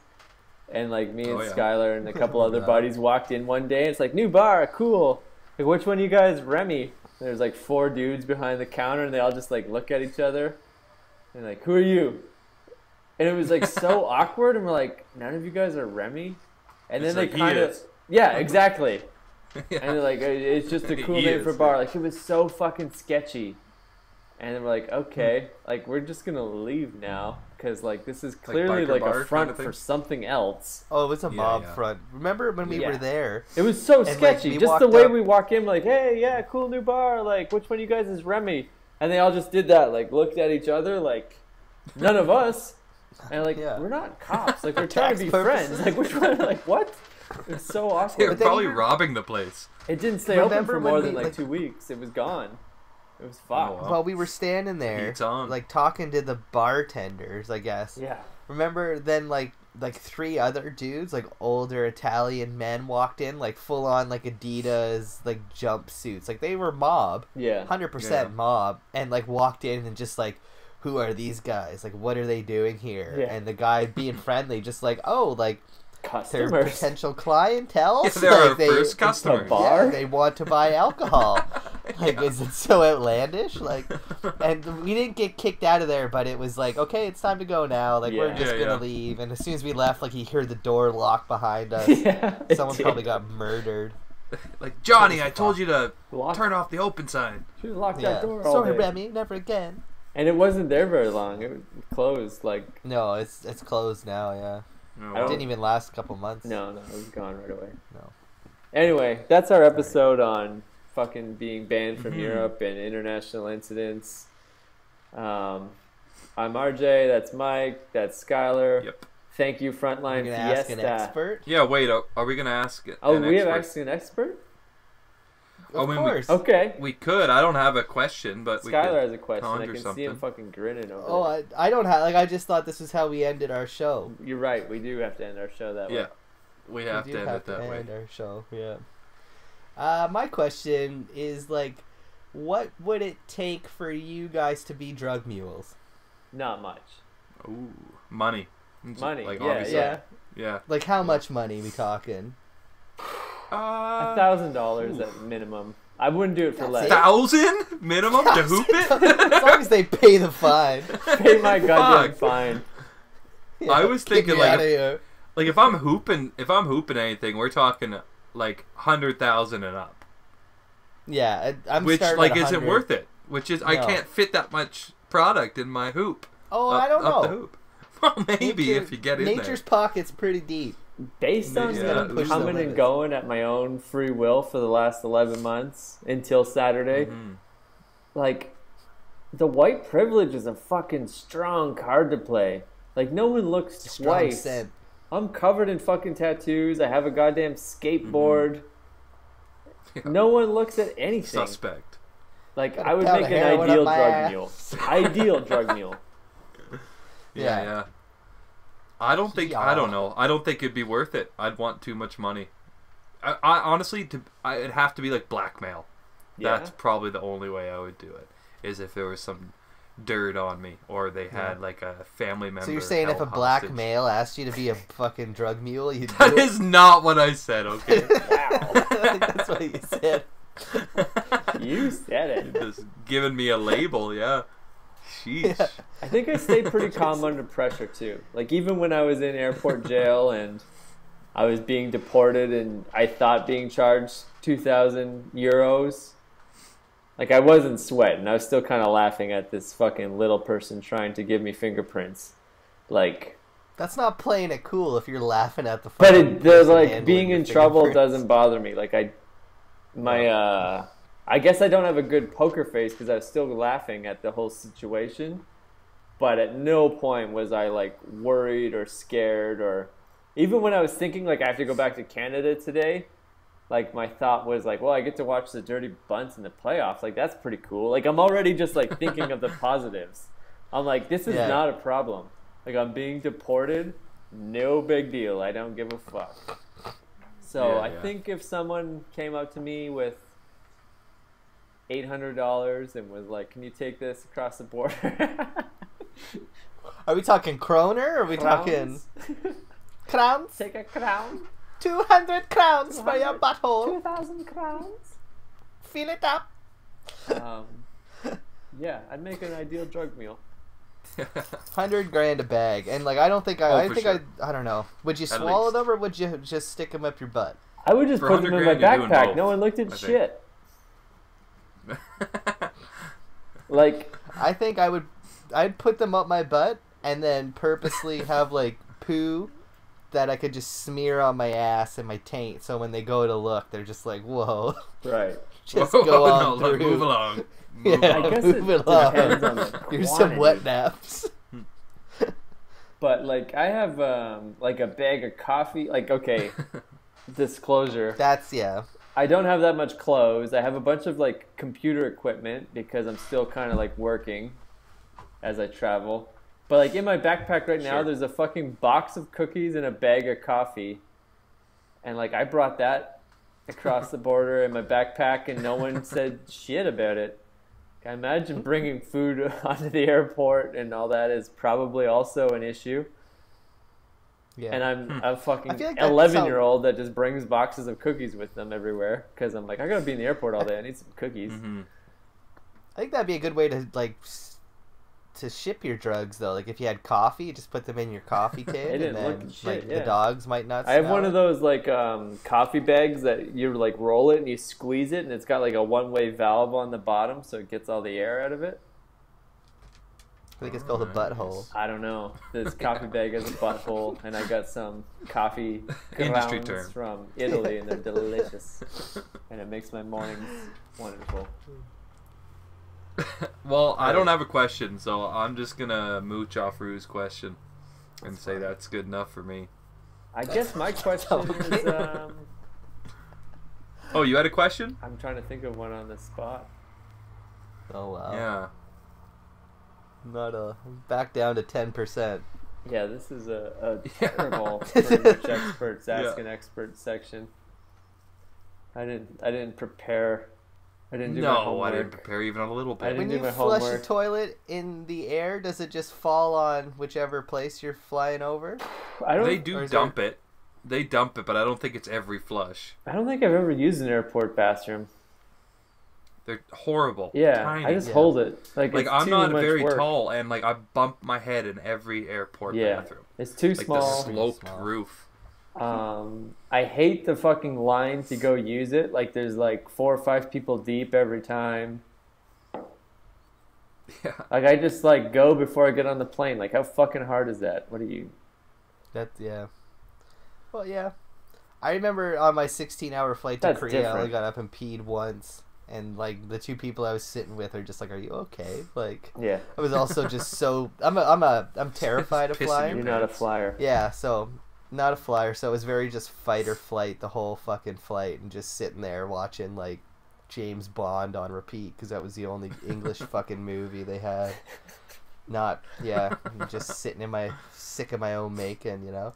And like me and Oh, yeah. Skylar and a couple other Yeah. buddies walked in one day. It's like, new bar, cool. Like, which one of you guys, Remy? And there's like 4 dudes behind the counter and they all just like look at each other. And like, who are you? And it was like so awkward, and we're like, none of you guys are Remy? And It's then like, they he kind of, is. yeah, exactly. Yeah. And they're like, it's just a cool He name is, for a bar. yeah. Like, it was so fucking sketchy. And then we're like, okay, like, we're just gonna leave now. Because, like, this is clearly biker like bar a kind front of thing? for something else. Oh, it was a Yeah, mob yeah. front. Remember when we Yeah. were there? It was so And, like, sketchy. we Just the walked way up- we walk in, like, hey, yeah, cool new bar. Like, which one of you guys is Remy? And they all just did that, like, looked at each other, like, none of us. And, like, Yeah. we're not cops. Like, we're trying to be Tax friends. purposes. Like, which one? Like, what? It was so They were awkward. But then probably even- robbing the place. It didn't stay open Remember for when more we, than, like, like- 2 weeks. It was gone. It was fucked. wow. While we were standing there, Beats on. like talking to the bartenders, I guess. Yeah. Remember then like 3 other dudes, like older Italian men, walked in, like full on like Adidas like jumpsuits, like they were mob, Yeah. 100% Yeah. mob, and like walked in and just like, who are these guys? Like, what are they doing here? Yeah. And the guy being friendly, just like, oh, like they're Customers. potential clientele. Yeah, they're our they, first customer. a bar? Yeah, they want to buy alcohol. Like, is it so outlandish? Like, and we didn't get kicked out of there, but it was like, okay, it's time to go now. Like, we're Yeah. just Yeah, gonna yeah. leave. And as soon as we left, like, he heard the door lock behind us. Yeah. it Someone did. probably got murdered. Like, Johnny, I told you to Locked- turn off the open sign. She locked Yeah. that door all Sorry, day. Remy, never again. And it wasn't there very long. It was closed. Like, No, it's closed now. Yeah, Oh, I don't- it didn't even last a couple months. no, it was gone right away. No. Anyway, that's our episode on fucking being banned from Mhm. Europe and international incidents. I'm RJ. That's Mike. That's Skylar. Yep. Thank you, We're Frontline gonna ask an Fiesta. expert. Yeah, wait, are we going to ask it? Oh, an we have expert? actually an expert? Of I mean, course. Okay. We could. I don't have a question, but we Skylar could. has a question. I conjure can see him something. fucking grinning over Oh, it. I don't have. Like, I just thought this is how we ended our show. You're right. We do have to end our show that way. Yeah. We have We to do end have it that to way. end our show. Yeah. My question is like, what would it take for you guys to be drug mules? Not much. Ooh, money. Money. Like, yeah, obviously. yeah. Yeah. Like, how much money we talking? $1,000 at minimum. I wouldn't do it for That's less. it? 1,000 minimum to hoop it? As long as they pay the fine. Pay my goddamn Fuck. fine. I was Get thinking, me like, outta here. Like if I'm hooping anything, we're talking like 100,000 and up. Yeah, I'm Which starting like at isn't 100. worth it. Which is I No. can't fit that much product in my hoop. Oh, up, I don't up the know. hoop. Well, maybe Nature- if you get in Nature's there. pocket's pretty deep. based on Yeah, me push the coming and limits. going at my own free will for the last 11 months until Saturday, like, the white privilege is a fucking strong card to play. Like, no one looks Strong twice. scent. I'm covered in fucking tattoos. I have a goddamn skateboard. Yeah. No one looks at anything. Suspect. Like, Got a I would pound make of an heroin ideal up my drug ass. mule. Ideal drug mule. Yeah. I don't think. Yeah. I don't know. I don't think it'd be worth it. I'd want too much money. I honestly, it'd have to be like blackmail. Yeah. That's probably the only way I would do it. Is if there was some dirt on me, or they had like a family member. So you're saying if a held black hostage. male asked you to be a fucking drug mule, you'd That do it? is not what I said. Okay. Wow. I think that's what you said. You said it. Just giving me a label. Yeah. Sheesh. Yeah. I think I stayed pretty calm under pressure too. Like, even when I was in airport jail and I was being deported and I thought being charged 2,000 euros, like, I wasn't sweating. I was still kind of laughing at this fucking little person trying to give me fingerprints. Like, That's not playing it cool if you're laughing at the but fucking there's person like handling being your in trouble fingerprints. doesn't bother me. Like, I guess I don't have a good poker face because I was still laughing at the whole situation. But at no point was I like worried or scared, or even when I was thinking like I have to go back to Canada today, like my thought was like, well, I get to watch the Dirty Bunts in the playoffs. Like, that's pretty cool. Like, I'm already just like thinking of the positives. I'm like, this is Yeah. not a problem. Like, I'm being deported, no big deal. I don't give a fuck. So Yeah, I yeah. think if someone came up to me with $800 and was like, can you take this across the border? Are we talking kroner or are we talking crowns? Take a crown. 200 crowns for your 200. butthole. 2,000 crowns. Feel it up. Yeah, I'd make an ideal drug meal. 100 grand a bag, and like I don't think Oh, I for think sure. I don't know. Would you At swallow least. them or would you just stick them up your butt? I would just For put them in my 100 grand, you're doing backpack. both, No one looked at I think. shit. Like, I think I'd put them up my butt and then purposely have like poo that I could just smear on my ass and my taint, so when they go to look, they're just like, whoa, right. just Whoa, go on no, look, through. move along. Yeah, Move I along. guess move it it along. depends on the Here's some wet quantity. naps. But like, I have like a bag of coffee. Like, okay, disclosure. That's yeah. I don't have that much clothes. I have a bunch of like computer equipment because I'm still kind of like working as I travel. But like in my backpack right now, Sure. there's a fucking box of cookies and a bag of coffee. And like, I brought that across the border in my backpack and no one said shit about it. I imagine bringing food onto the airport and all that is probably also an issue. Yeah. And I'm a fucking I feel like that's 11-year-old that just brings boxes of cookies with them everywhere because I'm like, I gotta be in the airport all day. I need some cookies. Mhm. I think that'd be a good way to like to ship your drugs though. Like if you had coffee, just put them in your coffee tin, didn't and look then at shit, like yeah. the dogs might not. I have smell one it. of those like coffee bags that you like roll it and you squeeze it and it's got like a one-way valve on the bottom so it gets all the air out of it. I think it's called a butthole. I don't know. This coffee bag has a butthole and I got some coffee Industry grounds term. from Italy and they're delicious. And it makes my mornings wonderful. Well, I don't have a question, so I'm just gonna mooch off Rue's question and say that's good enough for me. I guess my question is, Oh, you had a question? I'm trying to think of one on the spot. Oh wow. Yeah. Not back down to 10%. Yeah, this is a Yeah. terrible pretty much experts Yeah. ask an expert section. I didn't prepare. I didn't do my No, homework. I didn't prepare even a little I bit. didn't When do you my flush a homework. toilet in the air, does it just fall on whichever place you're flying over? I don't. They or do is dump it. They dump it, but I don't think it's every flush. I don't think I've ever used an airport bathroom. They're horrible. Yeah, Tiny. I just Yeah. hold it. Like Like it's I'm too not much very work. tall, and like I bump my head in every airport Yeah, bathroom. it's too Like the small. sloped Small. roof. I hate the fucking line to go use it. Like there's like 4 or 5 people deep every time. Yeah. Like I just like go before I get on the plane. Like how fucking hard is that? What are you? That's yeah. Well, yeah. I remember on my 16-hour flight to That's Korea, I only different. got up and peed once. And, like, the two people I was sitting with are just like, are you okay? Like, Yeah. I was also just so... I'm terrified of Pissing flying. You're not a flyer. Yeah, so... Not a flyer, so it was very just fight or flight the whole fucking flight. And just sitting there watching, like, James Bond on repeat. Because that was the only English fucking movie they had. Not... Yeah, I'm just sitting in my... Sick of my own making, you know?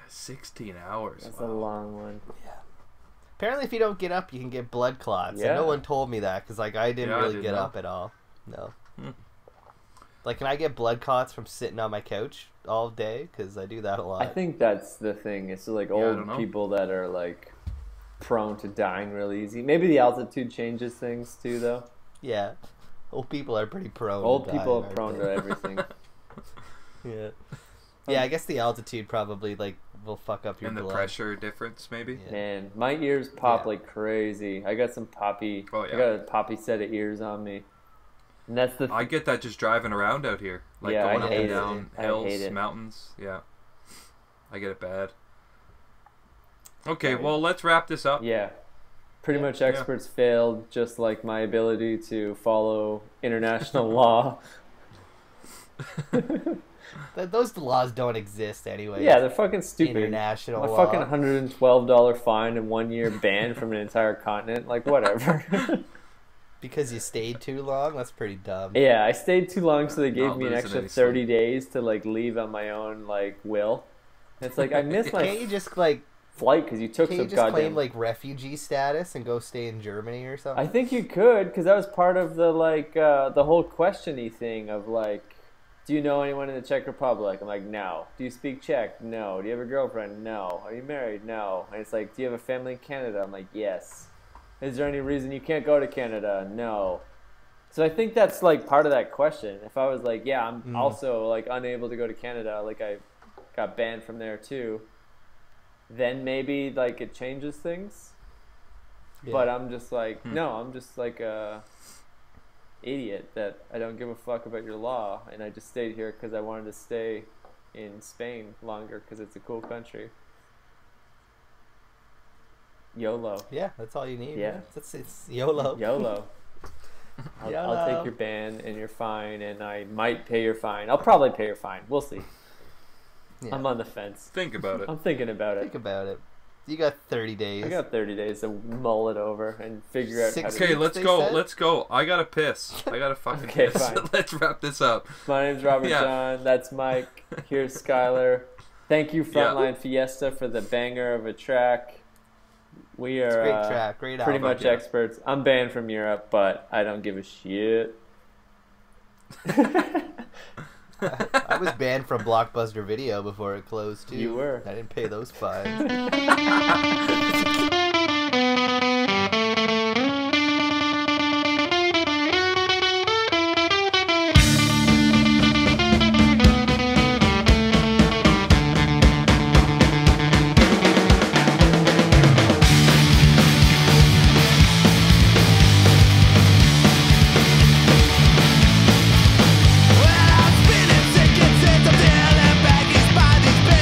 16 hours. That's Wow. a long one. Apparently, if you don't get up, you can get blood clots. Yeah. And no one told me that because, like, I didn't Yeah, I really didn't get know. up at all. No. Hmm. Like, can I get blood clots from sitting on my couch all day? Because I do that a lot. I think that's the thing. It's like Yeah, I don't old know. people that are like prone to dying really easy. Maybe the altitude changes things too, though. Yeah. Old people are pretty prone. Old to people dying, are prone aren't to everything. they? Yeah. Yeah, I guess the altitude probably, like, will fuck up your And the blood. pressure difference, maybe. Yeah. Man, my ears pop Yeah. like crazy. I got some poppy. Oh, I yeah. got a poppy set of ears on me. And that's the. I get that just driving around out here, like Yeah, I going up hate and it. down I hills, hate it. mountains. Yeah, I get it bad. Okay, Alright. well, let's wrap this up. Yeah. Pretty Yeah. much experts failed, just like my ability to follow international law. Those laws don't exist anyway. Yeah, they're fucking stupid. International A law. fucking $112 fine and 1 year ban from an entire continent. Like, whatever. Because you stayed too long? That's pretty dumb. Yeah, I stayed too long, so they gave Not me an losing extra any 30 days to, like, leave on my own, like, will. It's like, I missed Can't my you just, like... flight because you took Can some you just claim goddamn... like refugee status and go stay in Germany or something? I think you could, because that was part of the, like, the whole question-y thing of, like, do you know anyone in the Czech Republic? I'm like, no. Do you speak Czech? No. Do you have a girlfriend? No. Are you married? No. And it's like, do you have a family in Canada? I'm like, yes. Is there any reason you can't go to Canada? No. So I think that's, like, part of that question. If I was like, yeah, I'm also, like, unable to go to Canada, like, I got banned from there, too, then maybe, like, it changes things. Yeah. But I'm just like, no, I'm just like a idiot that I don't give a fuck about your law, and I just stayed here because I wanted to stay in Spain longer because it's a cool country. YOLO. Yeah, that's all you need. Yeah. It's YOLO. YOLO. I'll YOLO. take your ban and your fine, and I might pay your fine. I'll probably pay your fine. We'll see. Yeah. I'm on the fence. Think about it. I'm thinking about it. Think about it. You got 30 days. I got 30 days to mull it over and figure out how to Okay, weeks, let's they go. said? Let's go. I gotta piss. I gotta fucking Okay, piss. fine. Let's wrap this up. My name's Robert Yeah. John. That's Mike. Here's Skylar. Thank you, Yeah. Frontline Fiesta, for the banger of a track. We It's a are great track, great pretty album. much yeah. experts. I'm banned from Europe, but I don't give a shit. I was banned from Blockbuster Video before it closed too. You were. I didn't pay those fines.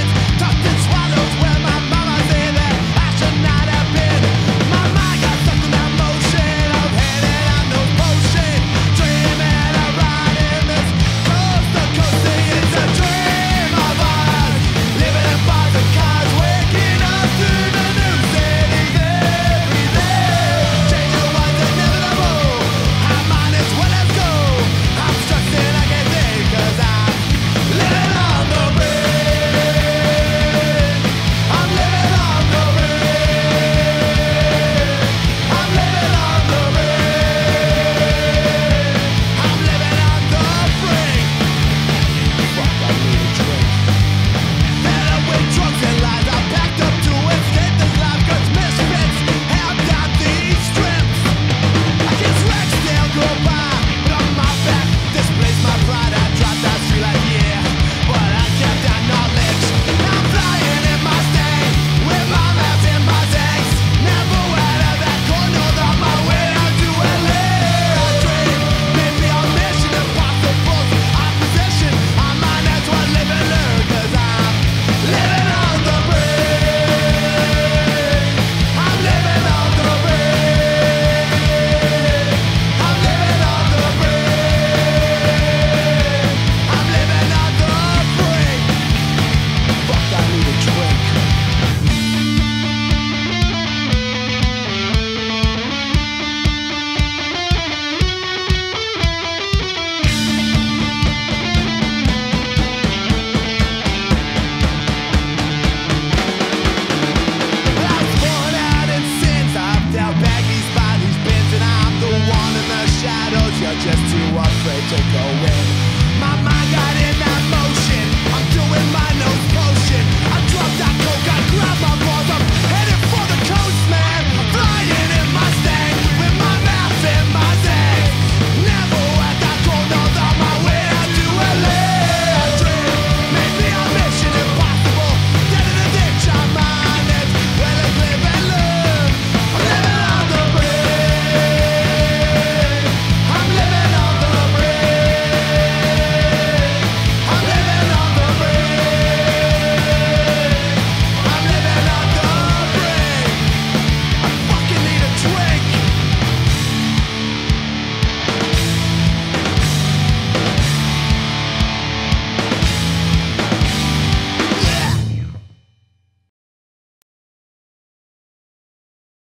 Swallows where my mama said that I should not have afraid to go in.